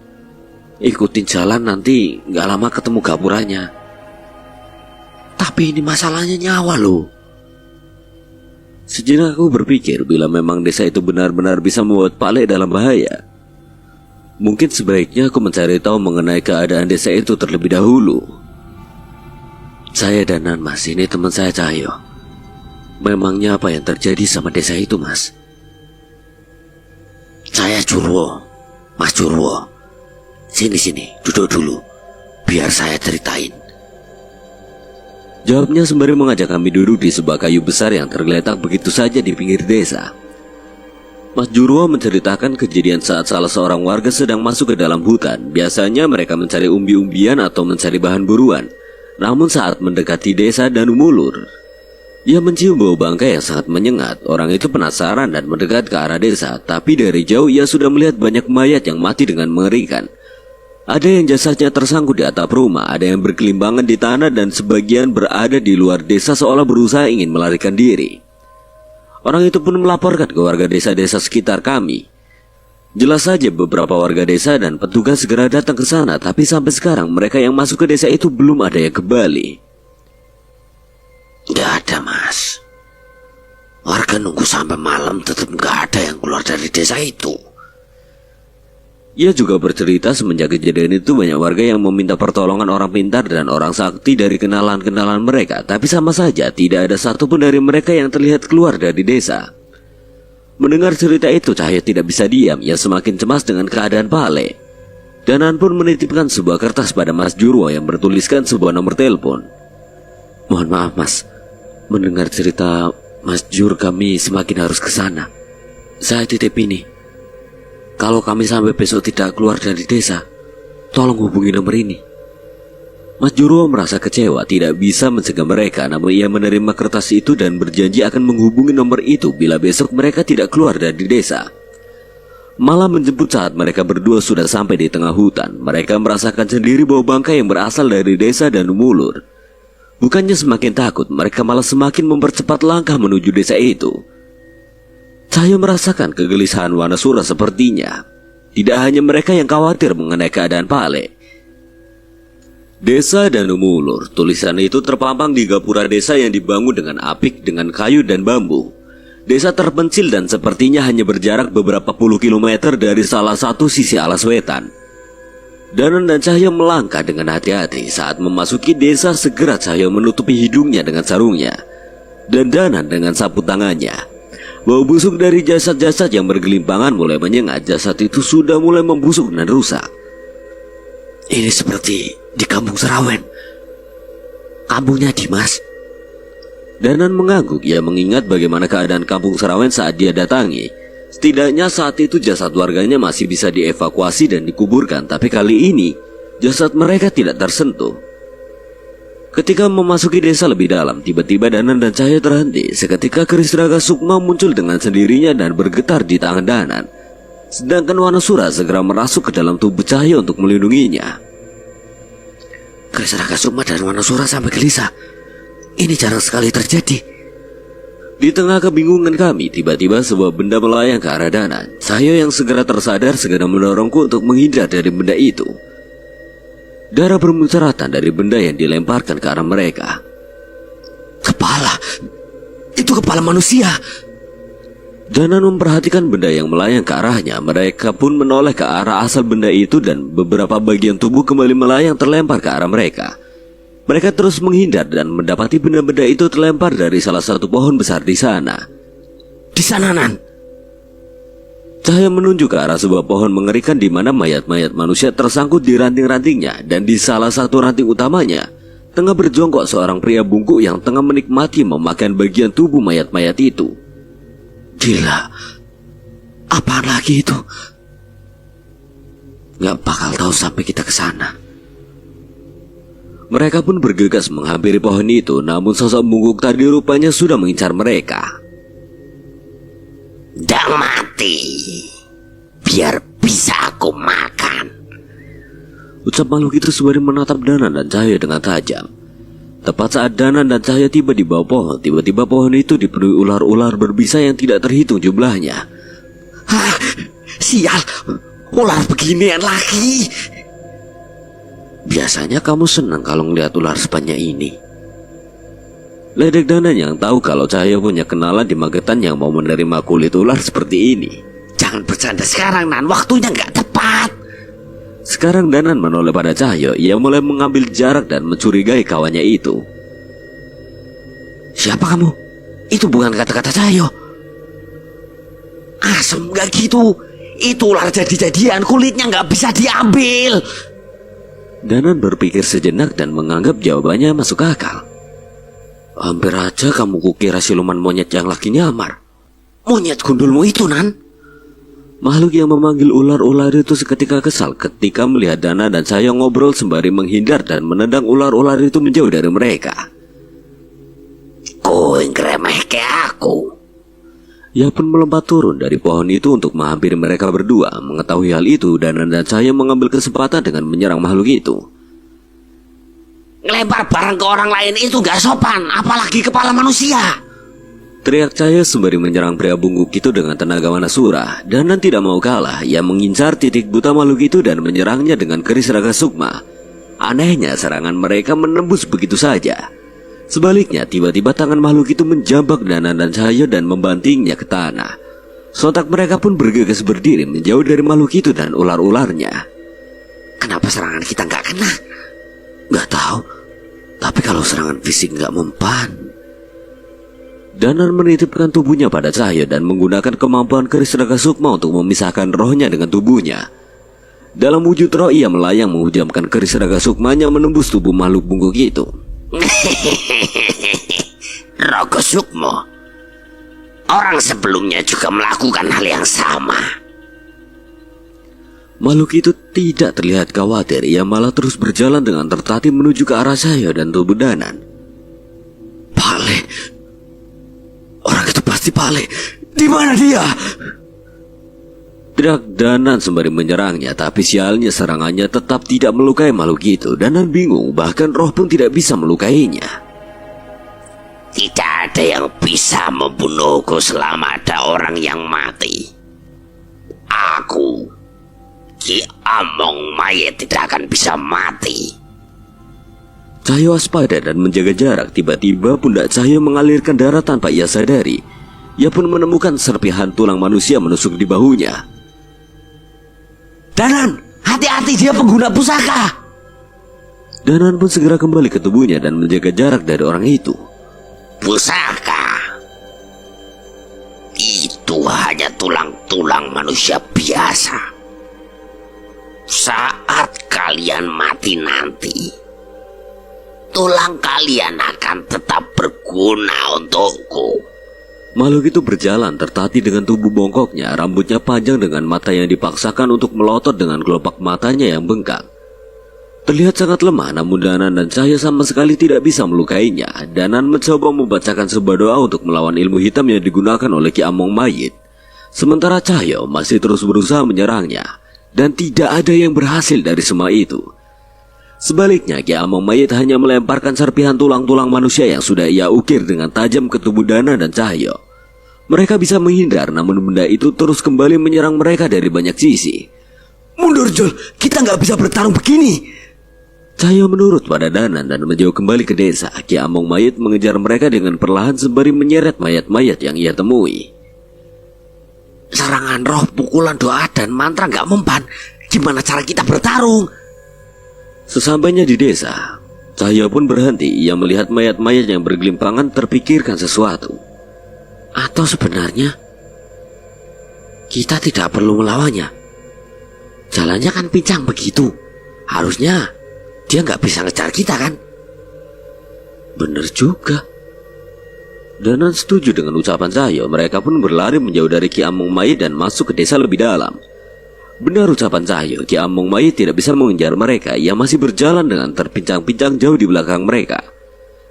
Ikutin jalan, nanti gak lama ketemu gapuranya. Tapi ini masalahnya nyawa loh. Sejenak aku berpikir, bila memang desa itu benar-benar bisa membuat Pak Ale dalam bahaya, mungkin sebaiknya aku mencari tahu mengenai keadaan desa itu terlebih dahulu. Saya Danan Mas, ini teman saya Cahyo. Memangnya apa yang terjadi sama desa itu Mas? Saya Jurwo, Mas Jurwo. Sini, duduk dulu, biar saya ceritain. Jawabnya sembari mengajak kami duduk di sebuah kayu besar yang tergeletak begitu saja di pinggir desa. Mas Jurwo menceritakan kejadian saat salah seorang warga sedang masuk ke dalam hutan. Biasanya mereka mencari umbi-umbian atau mencari bahan buruan. Namun saat mendekati desa Danumulur, ia mencium bau bangkai yang sangat menyengat. Orang itu penasaran dan mendekat ke arah desa. Tapi dari jauh ia sudah melihat banyak mayat yang mati dengan mengerikan. Ada yang jasadnya tersangkut di atap rumah, ada yang berkelimbangan di tanah, dan sebagian berada di luar desa seolah berusaha ingin melarikan diri. Orang itu pun melaporkan ke warga desa-desa sekitar kami. Jelas saja beberapa warga desa dan petugas segera datang ke sana, tapi sampai sekarang mereka yang masuk ke desa itu belum ada yang kembali. Nggak ada, Mas. Warga nunggu sampai malam tetap nggak ada yang keluar dari desa itu. Ia juga bercerita semenjak kejadian itu banyak warga yang meminta pertolongan orang pintar dan orang sakti dari kenalan-kenalan mereka, tapi sama saja tidak ada satupun dari mereka yang terlihat keluar dari desa. Mendengar cerita itu, Cahyo tidak bisa diam. Ia semakin cemas dengan keadaan Pale. Danan pun menitipkan sebuah kertas pada Mas Jurwo yang bertuliskan sebuah nomor telepon. Mohon maaf, Mas. Mendengar cerita Mas Jur, kami semakin harus ke sana. Saya titip ini. Kalau kami sampai besok tidak keluar dari desa, tolong hubungi nomor ini. Mas Jurwo merasa kecewa tidak bisa mencegah mereka, namun ia menerima kertas itu dan berjanji akan menghubungi nomor itu bila besok mereka tidak keluar dari desa. Malam menjemput saat mereka berdua sudah sampai di tengah hutan. Mereka merasakan sendiri bau bangkai yang berasal dari desa Danumulur. Bukannya semakin takut, mereka malah semakin mempercepat langkah menuju desa itu. Cahyo merasakan kegelisahan Wanasura sepertinya. Tidak hanya mereka yang khawatir mengenai keadaan Pale. Desa Danumulur, tulisan itu terpampang di gapura desa yang dibangun dengan apik dengan kayu dan bambu. Desa terpencil dan sepertinya hanya berjarak beberapa puluh kilometer dari salah satu sisi alas wetan. Danan dan Cahyo melangkah dengan hati-hati. Saat memasuki desa, segera Cahyo menutupi hidungnya dengan sarungnya, dan Danan dengan sapu tangannya. Bau busuk dari jasad-jasad yang bergelimpangan mulai menyengat. Jasad itu sudah mulai membusuk dan rusak. Ini seperti di kampung Serawen. Kampungnya Dimas. Danan mengangguk. Ia mengingat bagaimana keadaan kampung Serawen saat dia datangi. Setidaknya saat itu jasad warganya masih bisa dievakuasi dan dikuburkan. Tapi kali ini jasad mereka tidak tersentuh. Ketika memasuki desa lebih dalam, tiba-tiba Danan dan Cahyo terhenti. Seketika keris Raga Sukma muncul dengan sendirinya dan bergetar di tangan Danan. Sedangkan Wanasura segera merasuk ke dalam tubuh Cahyo untuk melindunginya. Keris Raga Sukma dan Wanasura sampai gelisah. Ini jarang sekali terjadi. Di tengah kebingungan kami, tiba-tiba sebuah benda melayang ke arah Danan. Cahyo yang segera tersadar segera mendorongku untuk menghindar dari benda itu. Darah bermuncratan dari benda yang dilemparkan ke arah mereka. Kepala. Itu kepala manusia. Danan memperhatikan benda yang melayang ke arahnya. Mereka pun menoleh ke arah asal benda itu dan beberapa bagian tubuh kembali melayang terlempar ke arah mereka. Mereka terus menghindar dan mendapati benda-benda itu terlempar dari salah satu pohon besar di sana. Di sana, Nan. Cahyo menunjuk ke arah sebuah pohon mengerikan di mana mayat-mayat manusia tersangkut di ranting-rantingnya, dan di salah satu ranting utamanya tengah berjongkok seorang pria bungkuk yang tengah menikmati memakan bagian tubuh mayat-mayat itu. Gila. Apaan lagi itu? Gak bakal tahu sampai kita ke sana. Mereka pun bergegas menghampiri pohon itu, namun sosok bungkuk tadi rupanya sudah mengincar mereka. Dang mati, biar bisa aku makan. Ucap makhluk itu sembari menatap Danan dan Cahyo dengan tajam. Tepat saat Danan dan Cahyo tiba di bawah pohon, tiba-tiba pohon itu dipenuhi ular-ular berbisa yang tidak terhitung jumlahnya. Hah, sial, ular beginian lagi. Biasanya kamu senang kalau ngeliat ular sebanyak ini. Ledek Danan yang tahu kalau Cahyo punya kenalan di Magetan yang mau menerima kulit ular seperti ini. Jangan bercanda sekarang, Nan. Waktunya nggak tepat. Sekarang Danan menoleh pada Cahyo. Ia mulai mengambil jarak dan mencurigai kawannya itu. Siapa kamu? Itu bukan kata-kata Cahyo. Asem nggak gitu. Itu ular jadi-jadian, kulitnya nggak bisa diambil. Danan berpikir sejenak dan menganggap jawabannya masuk akal. Hampir aja kamu kukira siluman monyet yang lagi nyamar. Monyet gundulmu itu, Nan. Makhluk yang memanggil ular-ular itu seketika kesal ketika melihat Dana dan Cahyo ngobrol sembari menghindar dan menendang ular-ular itu menjauh dari mereka. Kowe ngremehke aku. Ia pun melompat turun dari pohon itu untuk menghampiri mereka berdua. Mengetahui hal itu, Dana dan Cahyo mengambil kesempatan dengan menyerang makhluk itu. Ngelempar barang ke orang lain itu gak sopan, apalagi kepala manusia. Teriak Cahyo sembari menyerang pria bungkuk itu dengan tenaga Manasura. Danan tidak mau kalah. Ia mengincar titik buta makhluk itu dan menyerangnya dengan keris Raga Sukma. Anehnya serangan mereka menembus begitu saja. Sebaliknya tiba-tiba tangan makhluk itu menjambak Danan dan Cahyo dan membantingnya ke tanah. Sontak mereka pun bergegas berdiri menjauh dari makhluk itu dan ular-ularnya. Kenapa serangan kita gak kena? Gak tahu. Tapi kalau serangan fisik gak mempan. Danan menitipkan tubuhnya pada Cahyo dan menggunakan kemampuan keris Raga Sukma untuk memisahkan rohnya dengan tubuhnya. Dalam wujud roh ia melayang menghujamkan keris Raga Sukmanya menembus tubuh makhluk bungkuk itu. Raga Sukma. Orang sebelumnya juga melakukan hal yang sama. Makhluk itu tidak terlihat khawatir. Ia malah terus berjalan dengan tertatih menuju ke arah Cahyo dan tubuh Danan. Pale. Orang itu pasti Pale. Di mana dia? Teriak Danan sembari menyerangnya, tapi sialnya serangannya tetap tidak melukai makhluk itu. Danan bingung, bahkan roh pun tidak bisa melukainya. Tidak ada yang bisa membunuhku selama ada orang yang mati. Aku, Ki Among Mayit, tidak akan bisa mati. Cahyo waspada dan menjaga jarak. Tiba-tiba pundak Cahyo mengalirkan darah tanpa ia sadari. Ia pun menemukan serpihan tulang manusia menusuk di bahunya. Danan, hati-hati, dia pengguna pusaka. Danan pun segera kembali ke tubuhnya dan menjaga jarak dari orang itu. Pusaka itu hanya tulang-tulang manusia biasa. Saat kalian mati nanti, tulang kalian akan tetap berguna untukku. Makhluk itu berjalan tertatih dengan tubuh bongkoknya, rambutnya panjang dengan mata yang dipaksakan untuk melotot dengan kelopak matanya yang bengkak. Terlihat sangat lemah, namun Danan dan Cahyo sama sekali tidak bisa melukainya. Danan mencoba membacakan sebuah doa untuk melawan ilmu hitam yang digunakan oleh Ki Among Mayit. Sementara Cahyo masih terus berusaha menyerangnya, dan tidak ada yang berhasil dari semua itu. Sebaliknya, Ki Among Mayit hanya melemparkan serpihan tulang-tulang manusia yang sudah ia ukir dengan tajam ke tubuh Danan dan Cahyo. Mereka bisa menghindar, namun benda itu terus kembali menyerang mereka dari banyak sisi. Mundur, Jol, kita nggak bisa bertarung begini. Cahyo menurut pada Danan dan menjauh kembali ke desa. Ki Among Mayit mengejar mereka dengan perlahan sembari menyeret mayat-mayat yang ia temui. Serangan roh, pukulan doa, dan mantra nggak mempan. Gimana cara kita bertarung? Sesampainya di desa, Cahyo pun berhenti. Ia melihat mayat-mayat yang bergelimpangan, terpikirkan sesuatu. Atau sebenarnya kita tidak perlu melawannya. Jalannya kan pincang begitu. Harusnya dia nggak bisa ngejar kita kan? Bener juga. Danan setuju dengan ucapan Cahyo. Mereka pun berlari menjauh dari Ki Among Mayit dan masuk ke desa lebih dalam. Benar ucapan Cahyo, Ki Among Mayit tidak bisa mengejar mereka. Ia masih berjalan dengan terpincang-pincang jauh di belakang mereka.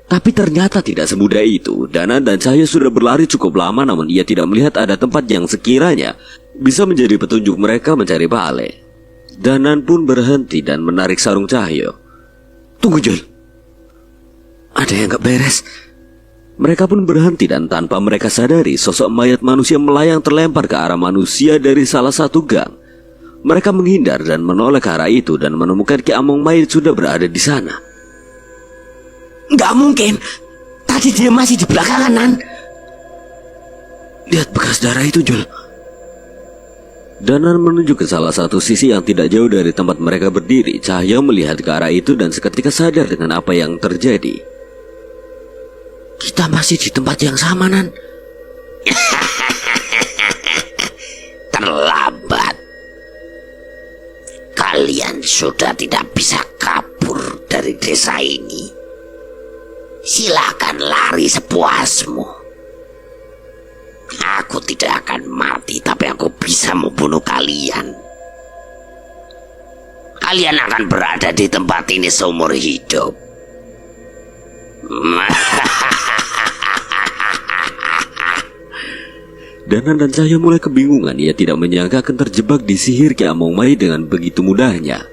Tapi ternyata tidak semudah itu. Danan dan Cahyo sudah berlari cukup lama, namun ia tidak melihat ada tempat yang sekiranya bisa menjadi petunjuk mereka mencari Pale. Danan pun berhenti dan menarik sarung Cahyo. Tunggu, Jol. Ada yang gak beres. Mereka pun berhenti dan tanpa mereka sadari, sosok mayat manusia melayang terlempar ke arah manusia dari salah satu gang. Mereka menghindar dan menoleh ke arah itu dan menemukan Ki Among Mayit sudah berada di sana. Nggak mungkin. Tadi dia masih di belakang kanan. Lihat bekas darah itu, Jul. Danan menuju ke salah satu sisi yang tidak jauh dari tempat mereka berdiri. Cahyo melihat ke arah itu dan seketika sadar dengan apa yang terjadi. Kita masih di tempat yang sama, Nan. Terlambat. Kalian sudah tidak bisa kabur dari desa ini. Silakan lari sepuasmu. Aku tidak akan mati, tapi aku bisa membunuh kalian. Kalian akan berada di tempat ini seumur hidup. Danan dan Cahyo mulai kebingungan. Ia tidak menyangka akan terjebak di sihir Ki Among Mayit dengan begitu mudahnya.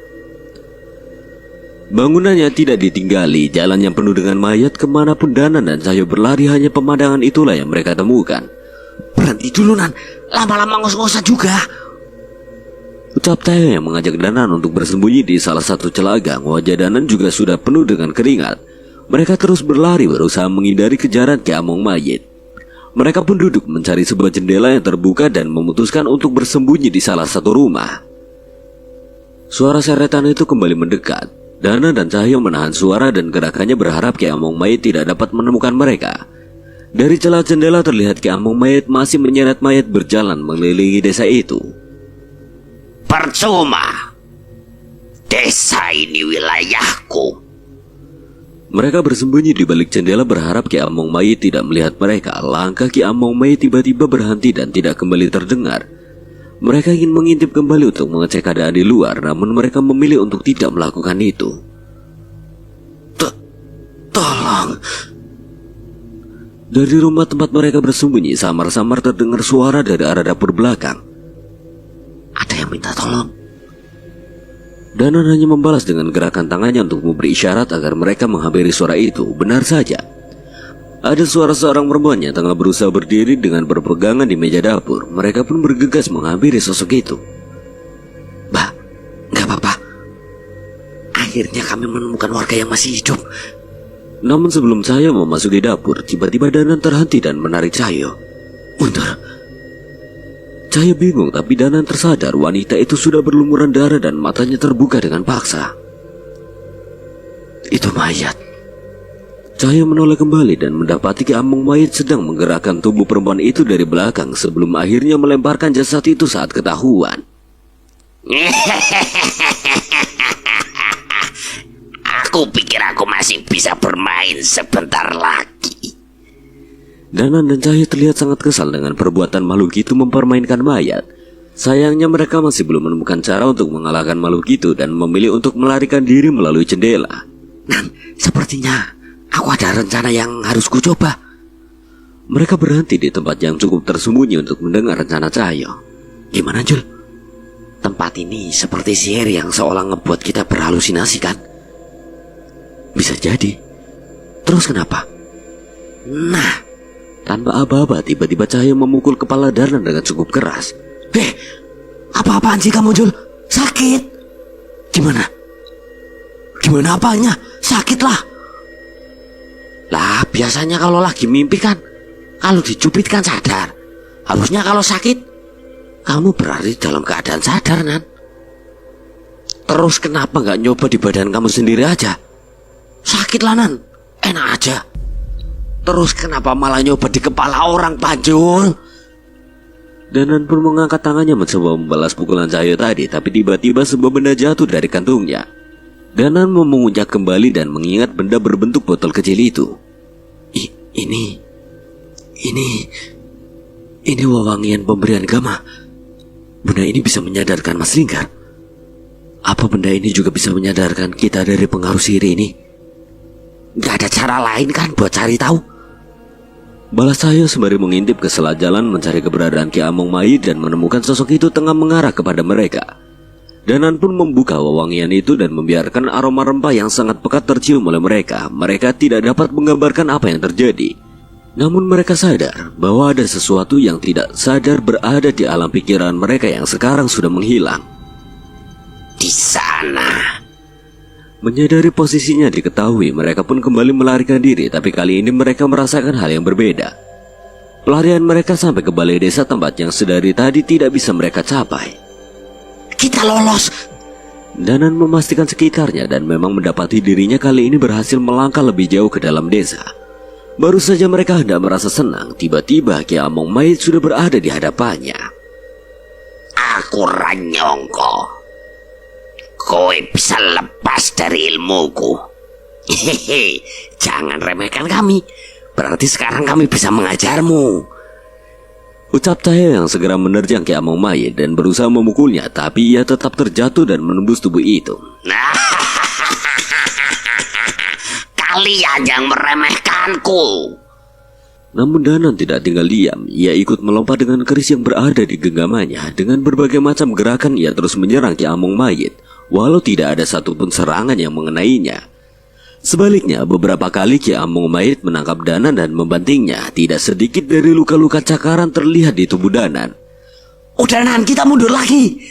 Bangunannya tidak ditinggali. Jalan yang penuh dengan mayat. Kemanapun Danan dan Cahyo berlari, hanya pemandangan itulah yang mereka temukan. Berhenti dulu, Nan. Lama-lama ngos-ngosan juga. Ucap Cahyo yang mengajak Danan untuk bersembunyi di salah satu celagang. Wajah Danan juga sudah penuh dengan keringat. Mereka terus berlari berusaha menghindari kejaran Ki Among Mayit. Mereka pun duduk mencari sebuah jendela yang terbuka dan memutuskan untuk bersembunyi di salah satu rumah. Suara seretan itu kembali mendekat. Danan dan Cahyo menahan suara dan gerakannya berharap Ki Among Mayit tidak dapat menemukan mereka. Dari celah jendela terlihat Ki Among Mayit masih menyeret mayat berjalan mengelilingi desa itu. Percuma. Desa ini wilayahku. Mereka bersembunyi di balik jendela berharap Ki Among Mayit tidak melihat mereka. Langkah Ki Among Mayit tiba-tiba berhenti dan tidak kembali terdengar. Mereka ingin mengintip kembali untuk mengecek keadaan di luar, namun mereka memilih untuk tidak melakukan itu. Tolong. Dari rumah tempat mereka bersembunyi, samar-samar terdengar suara dari arah dapur belakang. Ada yang minta tolong. Danan hanya membalas dengan gerakan tangannya untuk memberi isyarat agar mereka menghampiri suara itu. Benar saja, ada suara seorang perempuan yang tengah berusaha berdiri dengan berpegangan di meja dapur. Mereka pun bergegas menghampiri sosok itu. Mbak, gak apa-apa. Akhirnya kami menemukan warga yang masih hidup. Namun sebelum Cahyo memasuki dapur, tiba-tiba Danan terhenti dan menarik Cahyo mundur. Cahyo bingung, tapi Danan tersadar wanita itu sudah berlumuran darah dan matanya terbuka dengan paksa. Itu mayat. Cahyo menoleh kembali dan mendapati Ki Among Mayit sedang menggerakkan tubuh perempuan itu dari belakang sebelum akhirnya melemparkan jasad itu saat ketahuan. Aku pikir aku masih bisa bermain sebentar lagi. Danan dan Cahyo terlihat sangat kesal dengan perbuatan makhluk itu mempermainkan mayat. Sayangnya mereka masih belum menemukan cara untuk mengalahkan makhluk itu dan memilih untuk melarikan diri melalui jendela. Nan, sepertinya aku ada rencana yang harus kucoba. Mereka berhenti di tempat yang cukup tersembunyi untuk mendengar rencana Cahyo. Gimana, Jul? Tempat ini seperti sihir yang seolah ngebuat kita berhalusinasi, kan? Bisa jadi. Terus kenapa? Nah, tanpa aba-aba tiba-tiba Cahyo memukul kepala Danan dengan cukup keras. Apa-apaan sih kamu, Jul? Sakit? Gimana? Gimana apanya? Sakit lah. Lah, biasanya kalau lagi mimpi kan, kalau dicubit kan sadar. Harusnya kalau sakit, kamu berarti dalam keadaan sadar, Nan. Terus kenapa gak nyoba di badan kamu sendiri aja? Sakit lah, Nan. Enak aja. Terus kenapa malah nyoba di kepala orang, Panjul? Danan pun mengangkat tangannya mencoba membalas pukulan Cahyo tadi, tapi tiba-tiba sebuah benda jatuh dari kantungnya. Danan memungut kembali dan mengingat benda berbentuk botol kecil itu. Ini wewangian pemberian Gama. Benda ini bisa menyadarkan Mas Linggar. Apa benda ini juga bisa menyadarkan kita dari pengaruh sihir ini? Gak ada cara lain kan buat cari tahu? Balas Cahyo sembari mengintip ke sela jalan mencari keberadaan Ki Among Mayit dan menemukan sosok itu tengah mengarah kepada mereka. Danan pun membuka wewangian itu dan membiarkan aroma rempah yang sangat pekat tercium oleh mereka. Mereka tidak dapat menggambarkan apa yang terjadi. Namun mereka sadar bahwa ada sesuatu yang tidak sadar berada di alam pikiran mereka yang sekarang sudah menghilang. Di sana. Menyadari posisinya diketahui, mereka pun kembali melarikan diri, tapi kali ini mereka merasakan hal yang berbeda. Pelarian mereka sampai ke balai desa tempat yang sedari tadi tidak bisa mereka capai. Kita lolos. Danan memastikan sekitarnya dan memang mendapati dirinya kali ini berhasil melangkah lebih jauh ke dalam desa. Baru saja mereka hendak merasa senang, tiba-tiba Ki Among Mayit sudah berada di hadapannya. Aku Ranyongko. Kowe bisa lepas dari ilmuku. Hehehe, jangan remehkan kami. Berarti sekarang kami bisa mengajarmu. Ucap Cahyo yang segera menerjang Ki Among Mayit dan berusaha memukulnya, tapi ia tetap terjatuh dan menembus tubuh itu. Kalian yang meremehkanku. Namun Danan tidak tinggal diam. Ia ikut melompat dengan keris yang berada di genggamannya. Dengan berbagai macam gerakan ia terus menyerang Ki Among Mayit, walau tidak ada satupun serangan yang mengenainya. Sebaliknya, beberapa kali Ki Among Mayit menangkap Danan dan membantingnya. Tidak sedikit dari luka-luka cakaran terlihat di tubuh Danan. Udah Nan, kita mundur lagi.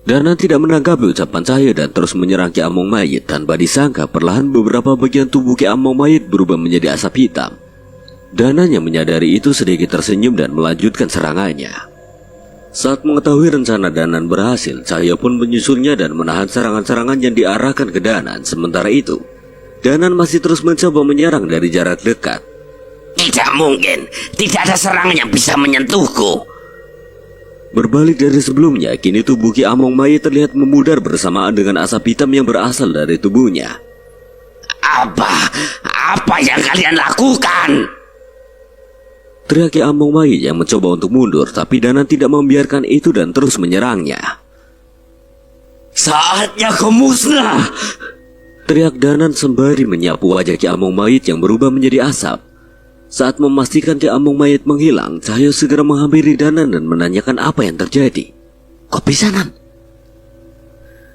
Danan tidak menanggapi ucapan Cahyo dan terus menyerang Ki Among Mayit. Tanpa disangka, perlahan beberapa bagian tubuh Ki Among Mayit berubah menjadi asap hitam. Danan yang menyadari itu sedikit tersenyum dan melanjutkan serangannya. Saat mengetahui rencana Danan berhasil, Cahyo pun menyusulnya dan menahan serangan-serangan yang diarahkan ke Danan. Sementara itu, Danan masih terus mencoba menyerang dari jarak dekat. Tidak mungkin, tidak ada serangan yang bisa menyentuhku. Berbalik dari sebelumnya, kini tubuh Ki Among Mayit terlihat memudar bersamaan dengan asap hitam yang berasal dari tubuhnya. Apa yang kalian lakukan? Teriak Ki Among Mayit yang mencoba untuk mundur, tapi Danan tidak membiarkan itu dan terus menyerangnya. Saatnya kau musnah. Teriak Danan sembari menyapu wajah Ki Among Mayit yang berubah menjadi asap. Saat memastikan Ki Among Mayit menghilang, Cahyo segera menghampiri Danan dan menanyakan apa yang terjadi. Kok bisa Nan?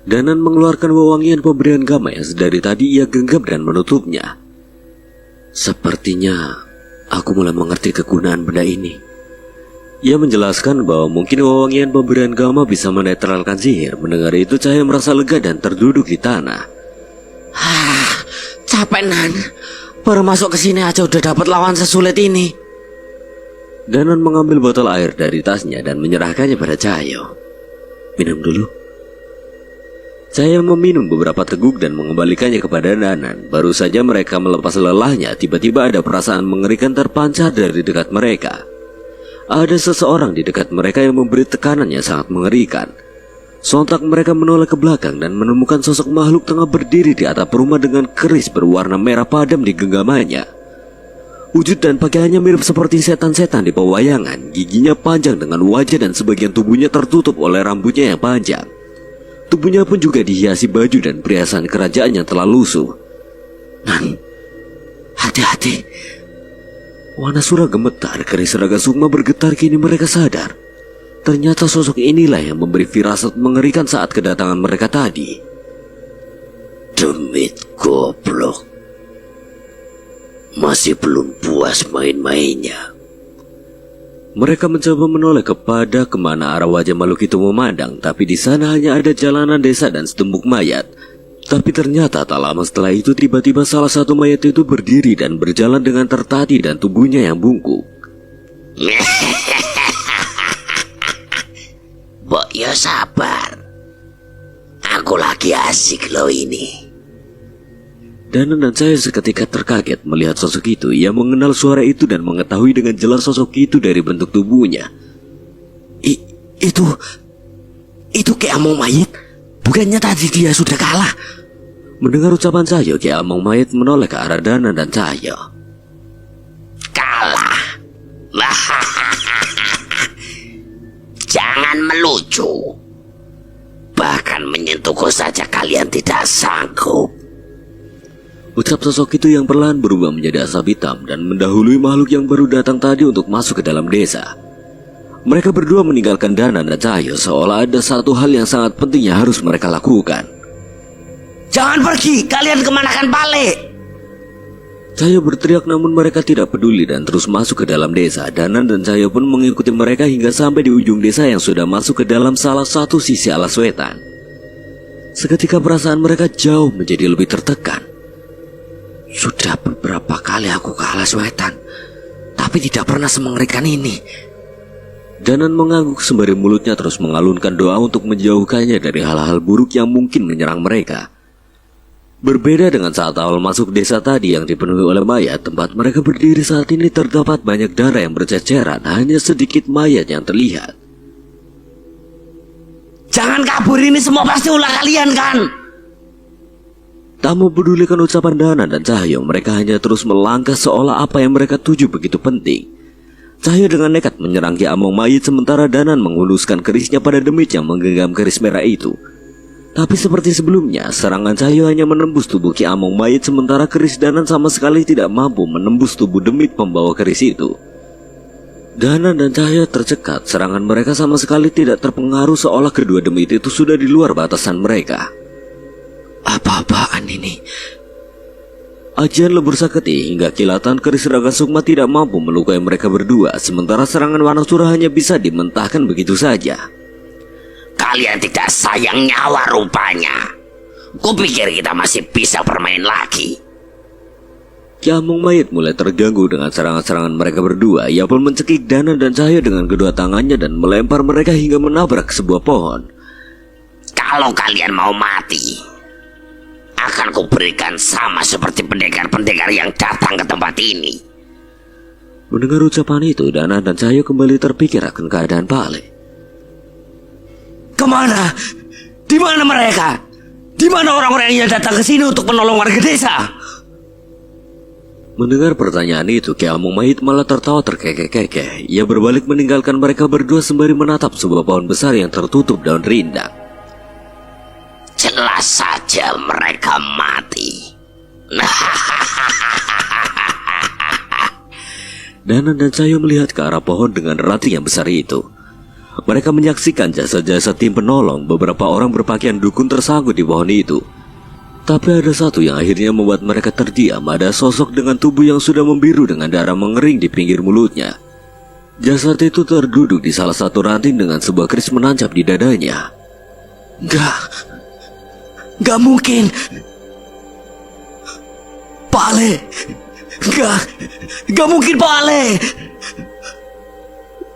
Danan mengeluarkan wewangian pemberian Gama yang sedari tadi ia genggam dan menutupnya. Sepertinya aku mulai mengerti kegunaan benda ini. Ia menjelaskan bahwa mungkin wewangian pemberian Gama bisa menetralkan sihir. Mendengar itu Cahyo merasa lega dan terduduk di tanah. Capek Nan. Baru masuk ke sini aja udah dapat lawan sesulit ini. Danan mengambil botol air dari tasnya dan menyerahkannya pada Cahyo. Minum dulu. Cahyo meminum beberapa teguk dan mengembalikannya kepada Danan. Baru saja mereka melepas lelahnya, tiba-tiba ada perasaan mengerikan terpancar dari dekat mereka. Ada seseorang di dekat mereka yang memberi tekanan yang sangat mengerikan. Sontak mereka menoleh ke belakang dan menemukan sosok makhluk tengah berdiri di atap rumah dengan keris berwarna merah padam di genggamannya. Wujud dan pakaiannya mirip seperti setan-setan di pewayangan. Giginya panjang dengan wajah dan sebagian tubuhnya tertutup oleh rambutnya yang panjang. Tubuhnya pun juga dihiasi baju dan perhiasan kerajaan yang telah lusuh. Nan, hati-hati. Wanasura gemetar, keris Raga Sukma bergetar. Kini mereka sadar. Ternyata sosok inilah yang memberi firasat mengerikan saat kedatangan mereka tadi. Demit goblok. Masih belum puas main-mainnya. Mereka mencoba menoleh kepada kemana arah wajah makhluk itu memandang, tapi di sana hanya ada jalanan desa dan setumpuk mayat. Tapi ternyata tak lama setelah itu tiba-tiba salah satu mayat itu berdiri dan berjalan dengan tertati dan tubuhnya yang bungkuk. Mbok ya sabar. Aku lagi asik loh ini. Danan dan saya seketika terkaget melihat sosok itu. Ia mengenal suara itu dan mengetahui dengan jelas sosok itu dari bentuk tubuhnya. Itu Ki Among Mayit. Bukannya tadi dia sudah kalah? Mendengar ucapan Cahyo, Ki Among Mayit menoleh ke arah Danan dan Cahyo. Kalah. Jangan melucu. Bahkan menyentuhku saja kalian tidak sanggup. Ucap sosok itu yang perlahan berubah menjadi asap hitam dan mendahului makhluk yang baru datang tadi untuk masuk ke dalam desa. Mereka berdua meninggalkan Danan dan Cahyo seolah ada satu hal yang sangat penting yang harus mereka lakukan. Jangan pergi, kalian kemanakan balik? Cahyo berteriak namun mereka tidak peduli dan terus masuk ke dalam desa. Danan dan Cahyo pun mengikuti mereka hingga sampai di ujung desa yang sudah masuk ke dalam salah satu sisi alas wetan. Seketika perasaan mereka jauh menjadi lebih tertekan. Sudah beberapa kali aku ke alas wetan, tapi tidak pernah semengerikan ini. Danan mengangguk sembari mulutnya terus mengalunkan doa untuk menjauhkannya dari hal-hal buruk yang mungkin menyerang mereka. Berbeda dengan saat awal masuk desa tadi yang dipenuhi oleh mayat, tempat mereka berdiri saat ini terdapat banyak darah yang berceceran, hanya sedikit mayat yang terlihat. Jangan kabur, ini semua pasti ulah kalian kan? Tak mempedulikan ucapan Danan dan Cahyo, mereka hanya terus melangkah seolah apa yang mereka tuju begitu penting. Cahyo dengan nekat menyerang Ki Among Mayit sementara Danan menghunuskan kerisnya pada demit yang menggenggam keris merah itu. Tapi seperti sebelumnya, serangan Cahyo hanya menembus tubuh Ki Among Mayit sementara keris Danan sama sekali tidak mampu menembus tubuh demit pembawa keris itu. Danan dan Cahyo tercekat, serangan mereka sama sekali tidak terpengaruh seolah kedua demit itu sudah di luar batasan mereka. Apa-apaan ini? Ajian lebur saketi hingga kilatan keris Raga Sukma tidak mampu melukai mereka berdua, sementara serangan Wanasura hanya bisa dimentahkan begitu saja. Kalian tidak sayang nyawa rupanya. Kupikir kita masih bisa bermain lagi. Ki Among Mayit mulai terganggu dengan serangan-serangan mereka berdua. Ia pun mencekik Danan dan Cahyo dengan kedua tangannya dan melempar mereka hingga menabrak sebuah pohon. Kalau kalian mau mati, akan kuberikan sama seperti pendekar-pendekar yang datang ke tempat ini. Mendengar ucapan itu, Danan dan Cahyo kembali terpikir akan keadaan Pale. Kemana? Di mana mereka? Di mana orang-orang yang datang ke sini untuk menolong warga desa? Mendengar pertanyaan itu, Ki Among Mayit malah tertawa terkekeh-kekeh. Ia berbalik meninggalkan mereka berdua sembari menatap sebuah pohon besar yang tertutup daun rindang. Jelas saja mereka mati. Danan dan Cahyo melihat ke arah pohon dengan ranting yang besar itu. Mereka menyaksikan jasa-jasa tim penolong. Beberapa orang berpakaian dukun tersangkut di pohon itu. Tapi ada satu yang akhirnya membuat mereka terdiam. Ada sosok dengan tubuh yang sudah membiru dengan darah mengering di pinggir mulutnya. Jasad itu terduduk di salah satu ranting dengan sebuah keris menancap di dadanya. Gak mungkin. Pale. Gak mungkin Pale.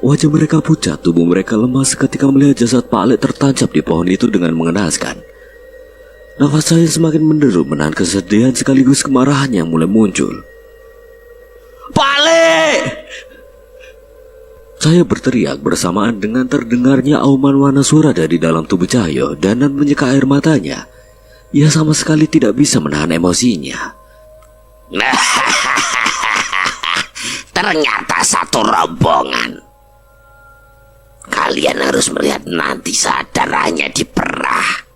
Wajah mereka pucat, tubuh mereka lemas ketika melihat jasad Pale tertancap di pohon itu dengan mengenaskan. Nafas saya semakin menderu menahan kesedihan sekaligus kemarahan yang mulai muncul. Pale! Saya berteriak bersamaan dengan terdengarnya auman Wanasura dari dalam tubuh Cahyo. Danan menyeka air matanya. Ia sama sekali tidak bisa menahan emosinya. Ternyata satu rombongan. Kalian harus melihat nanti saat darahnya diperah.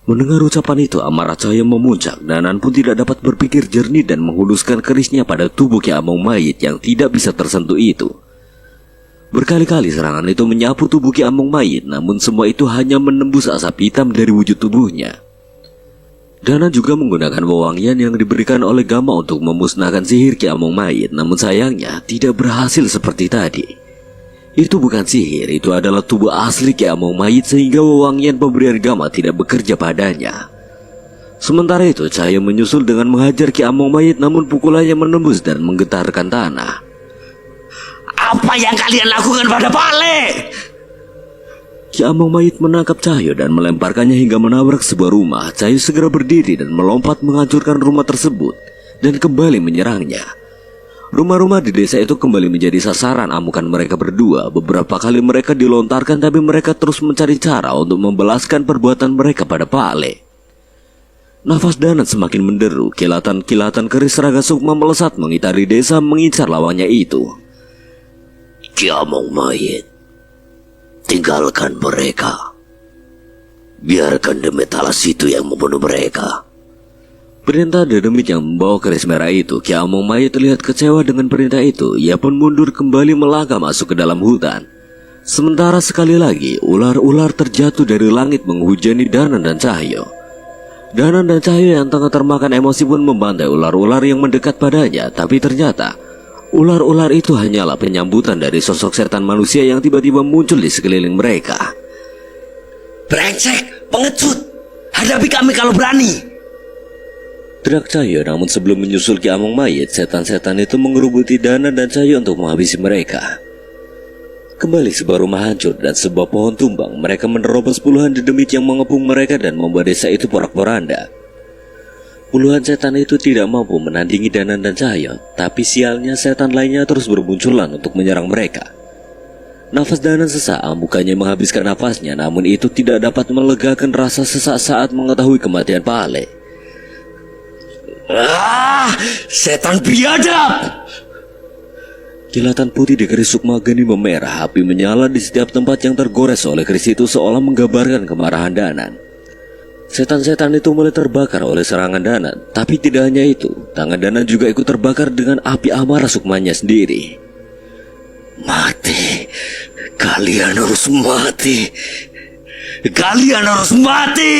Mendengar ucapan itu, amarah Cahyo memuncak. Danan pun tidak dapat berpikir jernih dan menghunuskan kerisnya pada tubuh Ki Among Mayit yang tidak bisa tersentuh itu. Berkali-kali serangan itu menyapu tubuh Ki Among Mayit, namun semua itu hanya menembus asap hitam dari wujud tubuhnya. Danan juga menggunakan wewangian yang diberikan oleh Gama untuk memusnahkan sihir Ki Among Mayit, namun sayangnya tidak berhasil seperti tadi. Itu bukan sihir, itu adalah tubuh asli Ki Among Mayit sehingga wewangian pemberian Gama tidak bekerja padanya. Sementara itu, Cahyo menyusul dengan menghajar Ki Among Mayit, namun pukulannya menembus dan menggetarkan tanah. Apa yang kalian lakukan pada Pale? Ki Among Mayit menangkap Cahyo dan melemparkannya hingga menabrak sebuah rumah. Cahyo segera berdiri dan melompat menghancurkan rumah tersebut dan kembali menyerangnya. Rumah-rumah di desa itu kembali menjadi sasaran amukan mereka berdua. Beberapa kali mereka dilontarkan, tapi mereka terus mencari cara untuk membalaskan perbuatan mereka pada Pale. Nafas Danan semakin menderu. Kilatan-kilatan keris Raga Sukma melesat mengitari desa mengincar lawannya itu. Ki Among Mayit, tinggalkan mereka. Biarkan demit alas itu yang membunuh mereka. Perintah Dedemit yang membawa keris merah itu. Ki Among Mayit terlihat kecewa dengan perintah itu. Ia pun mundur kembali melangkah masuk ke dalam hutan. Sementara sekali lagi ular-ular terjatuh dari langit menghujani Danan dan Cahyo. Danan dan Cahyo yang tengah termakan emosi pun membantai ular-ular yang mendekat padanya. Tapi ternyata ular-ular itu hanyalah penyambutan dari sosok setan manusia yang tiba-tiba muncul di sekeliling mereka. Brengsek, pengecut. Hadapi kami kalau berani. Teriak Cahyo, namun sebelum menyusul Ki Among Mayit, setan-setan itu mengerubuti Danan dan Cahyo untuk menghabisi mereka. Kembali sebuah rumah hancur dan sebuah pohon tumbang. Mereka menerobos puluhan dedemit yang mengepung mereka dan membuat desa itu porak-poranda. Puluhan setan itu tidak mampu menandingi Danan dan Cahyo, tapi sialnya setan lainnya terus bermunculan untuk menyerang mereka. Nafas Danan sesak, bukannya menghabiskan nafasnya, namun itu tidak dapat melegakan rasa sesak saat mengetahui kematian Pale. Setan biadab! Kilatan putih di keris Sukmageni memerah, api menyala di setiap tempat yang tergores oleh keris itu seolah menggambarkan kemarahan Danan. Setan-setan itu mulai terbakar oleh serangan Danan, tapi tidak hanya itu, tangan Danan juga ikut terbakar dengan api amarah Sukmanya sendiri. Mati. Kalian harus mati. Kalian harus mati.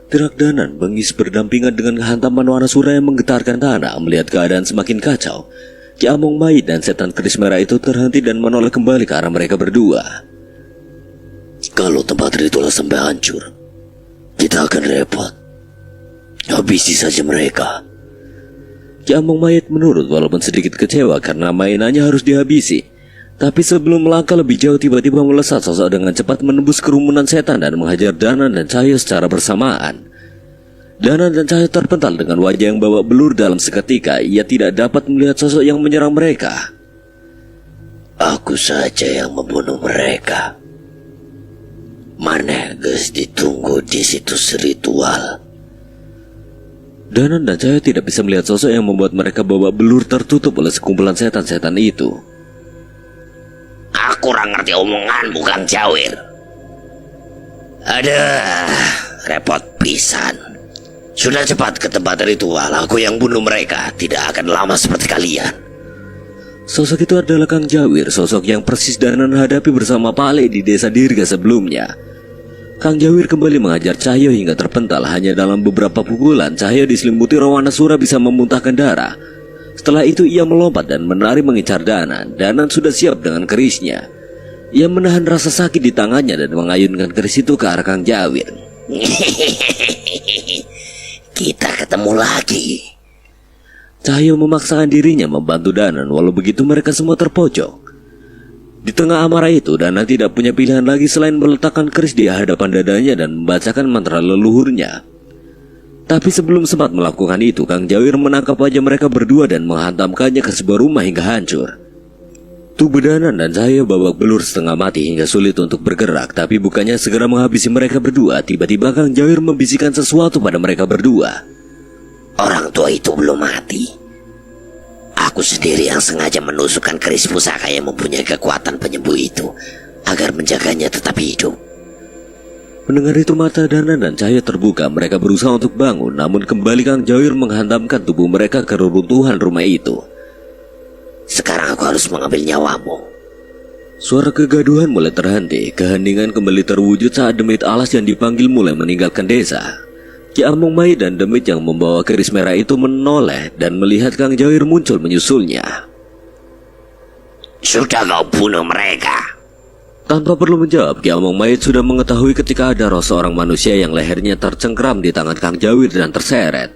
Teriak Danan bengis berdampingan dengan hantaman Wanasura yang menggetarkan tanah. Melihat keadaan semakin kacau, Ki Among Mayit dan setan keris merah itu terhenti dan menoleh kembali ke arah mereka berdua. Kalau tempat ritual sampai hancur, kita akan repot. Habisi saja mereka. Ki Among Mayit menurut walaupun sedikit kecewa karena mainannya harus dihabisi. Tapi sebelum melangkah lebih jauh, tiba-tiba melesat sosok dengan cepat menembus kerumunan setan dan menghajar Danan dan Cahyo secara bersamaan. Danan dan Cahyo terpental dengan wajah yang babak belur dalam seketika. Ia tidak dapat melihat sosok yang menyerang mereka. Aku saja yang membunuh mereka. Maneh geus ditunggu di situs ritual. Danan dan Cahyo tidak bisa melihat sosok yang membuat mereka babak belur tertutup oleh sekumpulan setan-setan itu. Aku kurang ngerti omonganmu, Kang Jawir. Aduh, repot pisan. Sudah cepat ke tempat ritual. Aku yang bunuh mereka. Tidak akan lama seperti kalian. Sosok itu adalah Kang Jawir, sosok yang persis Danan hadapi bersama Pale di desa Dirga sebelumnya. Kang Jawir kembali mengajar Cahyo hingga terpental. Hanya dalam beberapa pukulan, Cahyo diselimuti roh Wanasura bisa memuntahkan darah. Setelah itu ia melompat dan menari mengincar Danan. Danan sudah siap dengan kerisnya. Ia menahan rasa sakit di tangannya dan mengayunkan keris itu ke arah Kang Jawir. Kita ketemu lagi. Cahyo memaksakan dirinya membantu Danan, walau begitu mereka semua terpojok. Di tengah amarah itu, Danan tidak punya pilihan lagi selain meletakkan keris di hadapan dadanya dan membacakan mantra leluhurnya. Tapi sebelum sempat melakukan itu, Kang Jawir menangkap wajah mereka berdua dan menghantamkannya ke sebuah rumah hingga hancur. Tubuh Danan dan Cahyo babak belur setengah mati hingga sulit untuk bergerak. Tapi bukannya segera menghabisi mereka berdua, tiba-tiba Kang Jawir membisikkan sesuatu pada mereka berdua. Orang tua itu belum mati. Aku sendiri yang sengaja menusukkan keris pusaka yang mempunyai kekuatan penyembuh itu agar menjaganya tetap hidup. Mendengar itu mata Danan dan Cahyo terbuka. Mereka berusaha untuk bangun, namun kembali Kang Jawir menghantamkan tubuh mereka ke reruntuhan rumah itu. Sekarang aku harus mengambil nyawamu. Suara kegaduhan mulai terhenti. Keheningan kembali terwujud saat Demit Alas yang dipanggil mulai meninggalkan desa. Ki Among Mayit dan Demit yang membawa keris merah itu menoleh dan melihat Kang Jawir muncul menyusulnya. Sudah kau bunuh mereka? Tanpa perlu menjawab, Ki Among Mayit sudah mengetahui ketika ada roh seorang manusia yang lehernya tercengkram di tangan Kang Jawir dan terseret.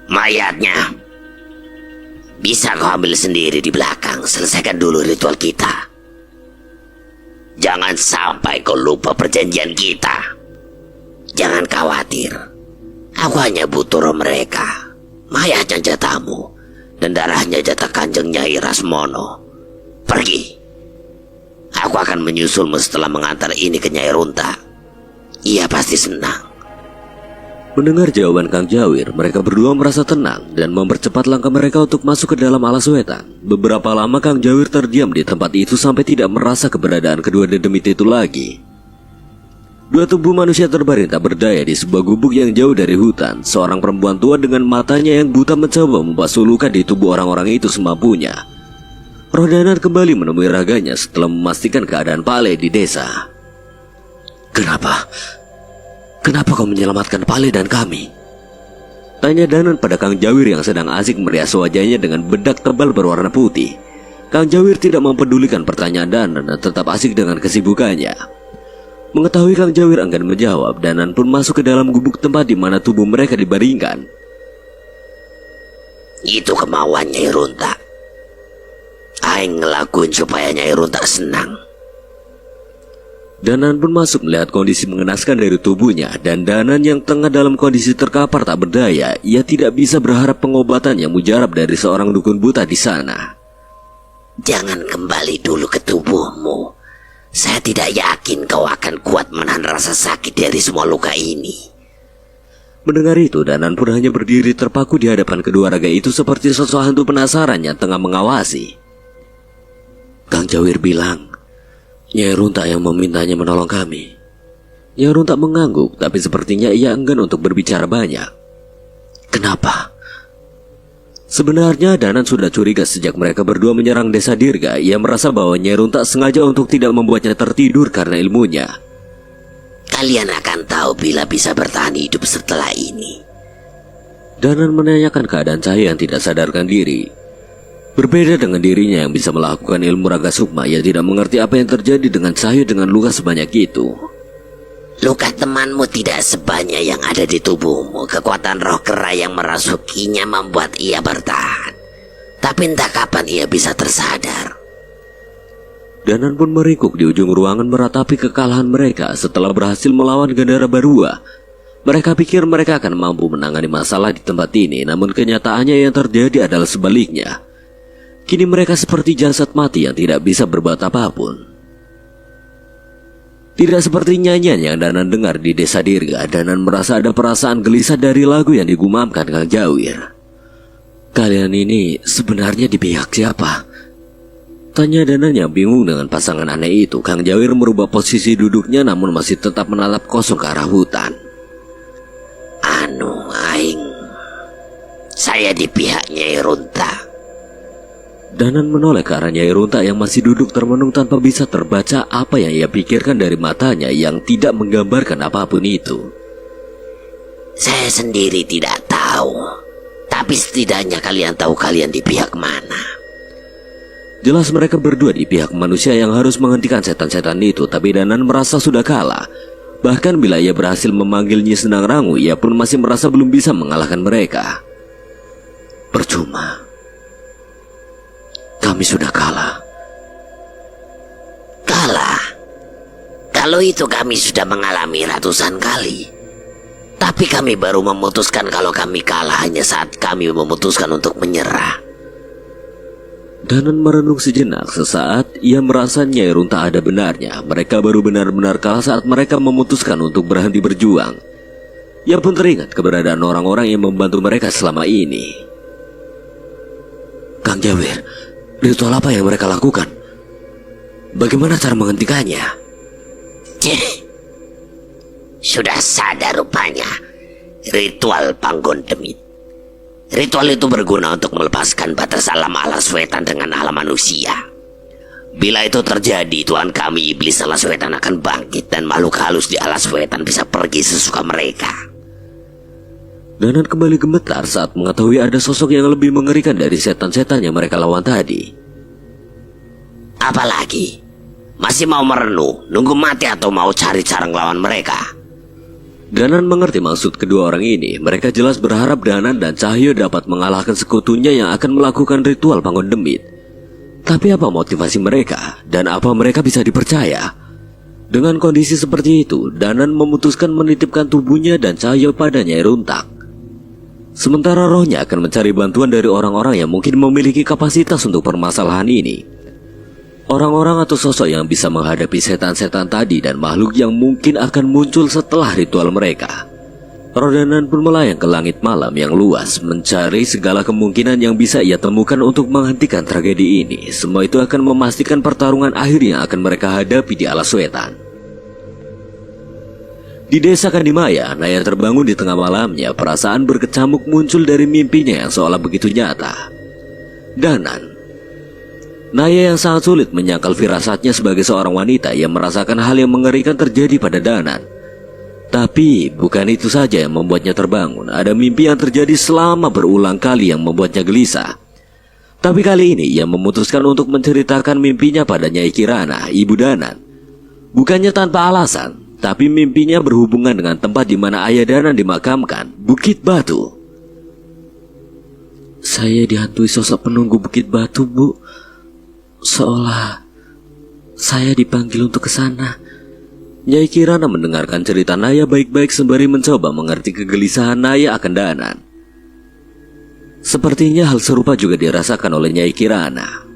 Mayatnya bisa kau ambil sendiri di belakang. Selesaikan dulu ritual kita. Jangan sampai kau lupa perjanjian kita. Jangan khawatir. Aku hanya butuh roh mereka. Mayatnya jatahmu dan darahnya jatah Kanjeng Nyai Rasmono. Pergi. Aku akan menyusulmu setelah mengantar ini ke Nyai Runta. Ia pasti senang. Mendengar jawaban Kang Jawir, mereka berdua merasa tenang dan mempercepat langkah mereka untuk masuk ke dalam alas wetan. Beberapa lama Kang Jawir terdiam di tempat itu sampai tidak merasa keberadaan kedua dedemit itu lagi. Dua tubuh manusia terbaring tak berdaya di sebuah gubuk yang jauh dari hutan. Seorang perempuan tua dengan matanya yang buta mencoba membasuh luka di tubuh orang-orang itu semampunya. Roh Danan kembali menemui raganya setelah memastikan keadaan Pale di desa. Kenapa kau menyelamatkan Pale dan kami? Tanya Danan pada Kang Jawir yang sedang asik merias wajahnya dengan bedak tebal berwarna putih. Kang Jawir tidak mempedulikan pertanyaan Danan dan tetap asik dengan kesibukannya. Mengetahui Kang Jawir enggan menjawab, Danan pun masuk ke dalam gubuk tempat di mana tubuh mereka dibaringkan. Itu kemauan Nyai Runta. Aing ngelakuin supaya Nyai Runta senang. Danan pun masuk melihat kondisi mengenaskan dari tubuhnya. Dan Danan yang tengah dalam kondisi terkapar tak berdaya. Ia tidak bisa berharap pengobatan yang mujarab dari seorang dukun buta di sana. Jangan kembali dulu ke tubuhmu. Saya tidak yakin kau akan kuat menahan rasa sakit dari semua luka ini. Mendengar itu, Danan pun hanya berdiri terpaku di hadapan kedua raga itu seperti sosok hantu penasaran yang tengah mengawasi. Kang Jawir bilang, Nyai Runta yang memintanya menolong kami. Nyai Runta mengangguk, tapi sepertinya ia enggan untuk berbicara banyak. Kenapa? Sebenarnya Danan sudah curiga sejak mereka berdua menyerang desa Dirga. Ia merasa bahwa Nyai Runta sengaja untuk tidak membuatnya tertidur karena ilmunya. Kalian akan tahu bila bisa bertahan hidup setelah ini. Danan menanyakan keadaan Cahaya yang tidak sadarkan diri. Berbeda dengan dirinya yang bisa melakukan ilmu raga sukma, ia tidak mengerti apa yang terjadi dengan Cahaya dengan luka sebanyak itu. Luka temanmu tidak sebanyak yang ada di tubuhmu. Kekuatan roh kera yang merasukinya membuat ia bertahan. Tapi entah kapan ia bisa tersadar. Danan pun meringkuk di ujung ruangan meratapi kekalahan mereka setelah berhasil melawan Gandara Barua. Mereka pikir mereka akan mampu menangani masalah di tempat ini, namun kenyataannya yang terjadi adalah sebaliknya. Kini mereka seperti jasad mati yang tidak bisa berbuat apapun. Tidak seperti nyanyian yang Danan dengar di desa Dirga, Danan merasa ada perasaan gelisah dari lagu yang digumamkan Kang Jawir. Kalian ini sebenarnya di pihak siapa? Tanya Danan yang bingung dengan pasangan aneh itu. Kang Jawir merubah posisi duduknya namun masih tetap menatap kosong ke arah hutan. Aing, saya di pihak Nyai Runta. Danan menoleh ke arah Nyai Runta yang masih duduk termenung tanpa bisa terbaca apa yang ia pikirkan dari matanya yang tidak menggambarkan apapun itu. Saya sendiri tidak tahu, tapi setidaknya kalian tahu kalian di pihak mana. Jelas mereka berdua di pihak manusia yang harus menghentikan setan-setan itu, tapi Danan merasa sudah kalah. Bahkan bila ia berhasil memanggil Nyi Senang Rangu, ia pun masih merasa belum bisa mengalahkan mereka. Percuma. Kami sudah kalah. Kalah? Kalau itu kami sudah mengalami ratusan kali. Tapi kami baru memutuskan kalau kami kalah hanya saat kami memutuskan untuk menyerah. Danan merenung sejenak. Sesaat ia merasa Nyai Runta ada benarnya. Mereka baru benar-benar kalah saat mereka memutuskan untuk berhenti berjuang. Ia pun teringat keberadaan orang-orang yang membantu mereka selama ini. Kang Jawir, ritual apa yang mereka lakukan? Bagaimana cara menghentikannya? Sudah sadar rupanya. Ritual Panggon Demit. Ritual itu berguna untuk melepaskan batas alam alas wetan dengan alam manusia. Bila itu terjadi, Tuhan kami iblis alas wetan akan bangkit dan makhluk halus di alas wetan bisa pergi sesuka mereka. Danan kembali gemetar saat mengetahui ada sosok yang lebih mengerikan dari setan-setan yang mereka lawan tadi. Apalagi? Masih mau merenung, nunggu mati atau mau cari cara ngelawan mereka? Danan mengerti maksud kedua orang ini. Mereka jelas berharap Danan dan Cahyo dapat mengalahkan sekutunya yang akan melakukan ritual Panggon Demit. Tapi apa motivasi mereka? Dan apa mereka bisa dipercaya? Dengan kondisi seperti itu, Danan memutuskan menitipkan tubuhnya dan Cahyo pada Nyai Runtak. Sementara rohnya akan mencari bantuan dari orang-orang yang mungkin memiliki kapasitas untuk permasalahan ini. Orang-orang atau sosok yang bisa menghadapi setan-setan tadi dan makhluk yang mungkin akan muncul setelah ritual mereka. Rodanan pun melayang ke langit malam yang luas, mencari segala kemungkinan yang bisa ia temukan untuk menghentikan tragedi ini. Semua itu akan memastikan pertarungan akhir yang akan mereka hadapi di alas wetan. Di desa Kandimaya, Naya terbangun di tengah malamnya. Perasaan berkecamuk muncul dari mimpinya yang seolah begitu nyata. Danan. Naya yang sangat sulit menyangkal firasatnya sebagai seorang wanita yang merasakan hal yang mengerikan terjadi pada Danan. Tapi bukan itu saja yang membuatnya terbangun. Ada mimpi yang terjadi selama berulang kali yang membuatnya gelisah. Tapi kali ini ia memutuskan untuk menceritakan mimpinya pada Nyai Kirana, ibu Danan. Bukannya tanpa alasan, tapi mimpinya berhubungan dengan tempat di mana ayah Danan dimakamkan, Bukit Batu. Saya dihantui sosok penunggu Bukit Batu, Bu. Seolah saya dipanggil untuk ke sana. Nyai Kirana mendengarkan cerita Naya baik-baik sembari mencoba mengerti kegelisahan Naya akan Danan. Sepertinya hal serupa juga dirasakan oleh Nyai Kirana.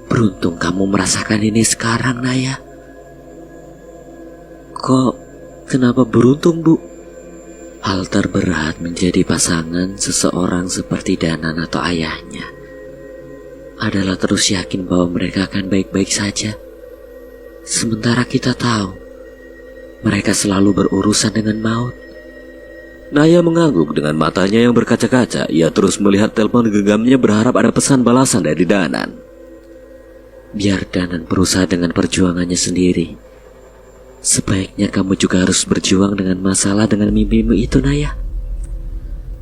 Beruntung kamu merasakan ini sekarang, Naya. Kok kenapa beruntung, Bu? Hal terberat menjadi pasangan seseorang seperti Danan atau ayahnya adalah terus yakin bahwa mereka akan baik-baik saja. Sementara kita tahu mereka selalu berurusan dengan maut. Naya mengangguk dengan matanya yang berkaca-kaca. Ia terus melihat telepon genggamnya berharap ada pesan balasan dari Danan. Biar Danan berusaha dengan perjuangannya sendiri. Sebaiknya kamu juga harus berjuang dengan masalah dengan mimpimu itu, Naya.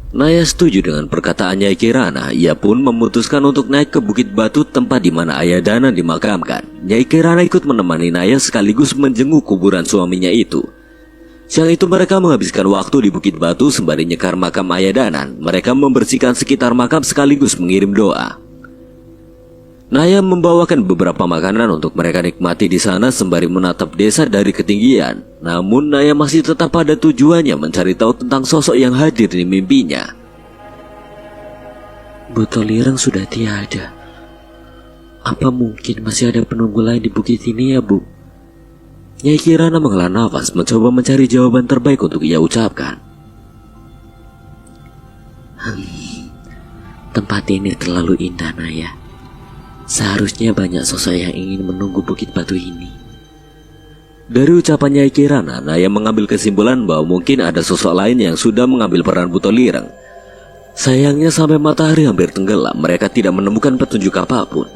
Naya setuju dengan perkataan Nyai Kirana. Ia pun memutuskan untuk naik ke Bukit Batu, tempat di mana ayah Danan dimakamkan. Nyai Kirana ikut menemani Naya sekaligus menjenguk kuburan suaminya itu. Siang itu mereka menghabiskan waktu di Bukit Batu sembari nyekar makam ayah Danan. Mereka membersihkan sekitar makam sekaligus mengirim doa. Naya membawakan beberapa makanan untuk mereka nikmati di sana sembari menatap desa dari ketinggian. Namun Naya masih tetap pada tujuannya mencari tahu tentang sosok yang hadir di mimpinya. Botolireng sudah tiada. Apa mungkin masih ada penunggu lain di bukit ini ya, Bu? Nyai Kirana menghela nafas mencoba mencari jawaban terbaik untuk ia ucapkan. Tempat ini terlalu indah, Naya. Seharusnya banyak sosok yang ingin menunggu Bukit Batu ini. Dari ucapan Nyai Kirana, Naya mengambil kesimpulan bahwa mungkin ada sosok lain yang sudah mengambil peran Botolireng. Sayangnya sampai matahari hampir tenggelam, mereka tidak menemukan petunjuk apapun.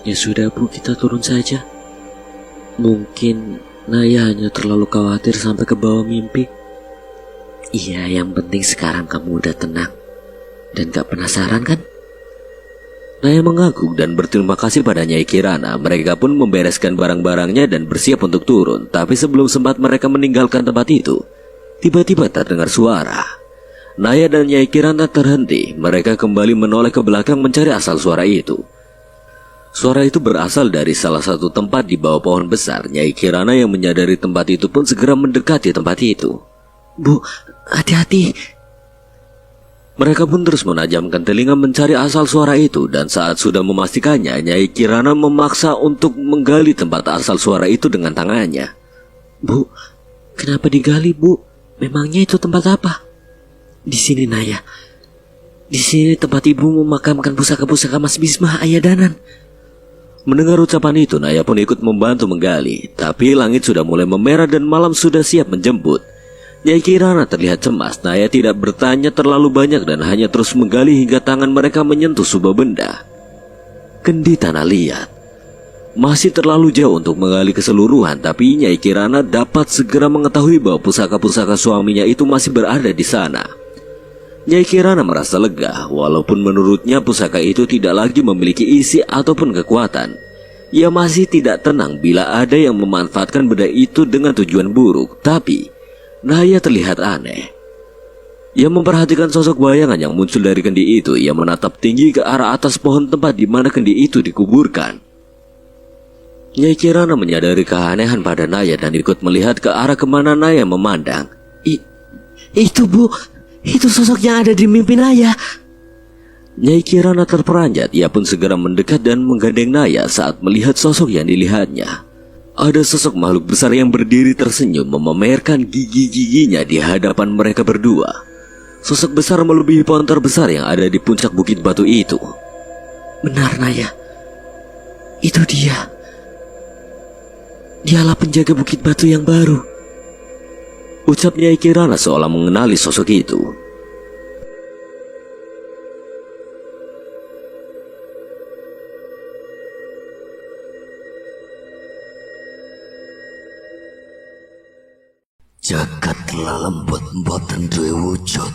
Ya sudah, Bu, kita turun saja. Mungkin Naya hanya terlalu khawatir sampai ke bawah mimpi. Iya, yang penting sekarang kamu udah tenang dan gak penasaran kan? Naya mengangguk dan berterima kasih pada Nyai Kirana. Mereka pun membereskan barang-barangnya dan bersiap untuk turun. Tapi sebelum sempat mereka meninggalkan tempat itu, tiba-tiba terdengar suara. Naya dan Nyai Kirana terhenti. Mereka kembali menoleh ke belakang mencari asal suara itu. Suara itu berasal dari salah satu tempat di bawah pohon besar. Nyai Kirana yang menyadari tempat itu pun segera mendekati tempat itu. Bu, hati-hati. Mereka pun terus menajamkan telinga mencari asal suara itu. Dan saat sudah memastikannya, Nyai Kirana memaksa untuk menggali tempat asal suara itu dengan tangannya. Bu, kenapa digali, Bu? Memangnya itu tempat apa? Di sini, Naya. Di sini tempat ibu memakamkan pusaka-pusaka Mas Bisma ayah Danan. Mendengar ucapan itu, Naya pun ikut membantu menggali. Tapi langit sudah mulai memerah dan malam sudah siap menjemput. Nyai Kirana terlihat cemas. Naya tidak bertanya terlalu banyak dan hanya terus menggali hingga tangan mereka menyentuh sebuah benda. Kendi tanah liat. Masih terlalu jauh untuk menggali keseluruhan, tapi Nyai Kirana dapat segera mengetahui bahwa pusaka-pusaka suaminya itu masih berada di sana. Nyai Kirana merasa lega, walaupun menurutnya pusaka itu tidak lagi memiliki isi ataupun kekuatan. Ia masih tidak tenang bila ada yang memanfaatkan benda itu dengan tujuan buruk, tapi Naya terlihat aneh. Ia memperhatikan sosok bayangan yang muncul dari kendi itu. Ia menatap tinggi ke arah atas pohon tempat di mana kendi itu dikuburkan. Nyai Kirana menyadari keanehan pada Naya dan ikut melihat ke arah kemana Naya memandang. Itu, Bu, itu sosok yang ada di mimpi Naya. Nyai Kirana terperanjat. Ia pun segera mendekat dan menggandeng Naya saat melihat sosok yang dilihatnya. Ada sosok makhluk besar yang berdiri tersenyum memamerkan gigi-giginya di hadapan mereka berdua. Sosok besar melebihi pohon terbesar yang ada di puncak Bukit Batu itu. Benar, Naya. Itu dia. Dialah penjaga Bukit Batu yang baru. Ucap Nyai Kirana seolah mengenali sosok itu. Jagat telah lembut boten duwe wujud.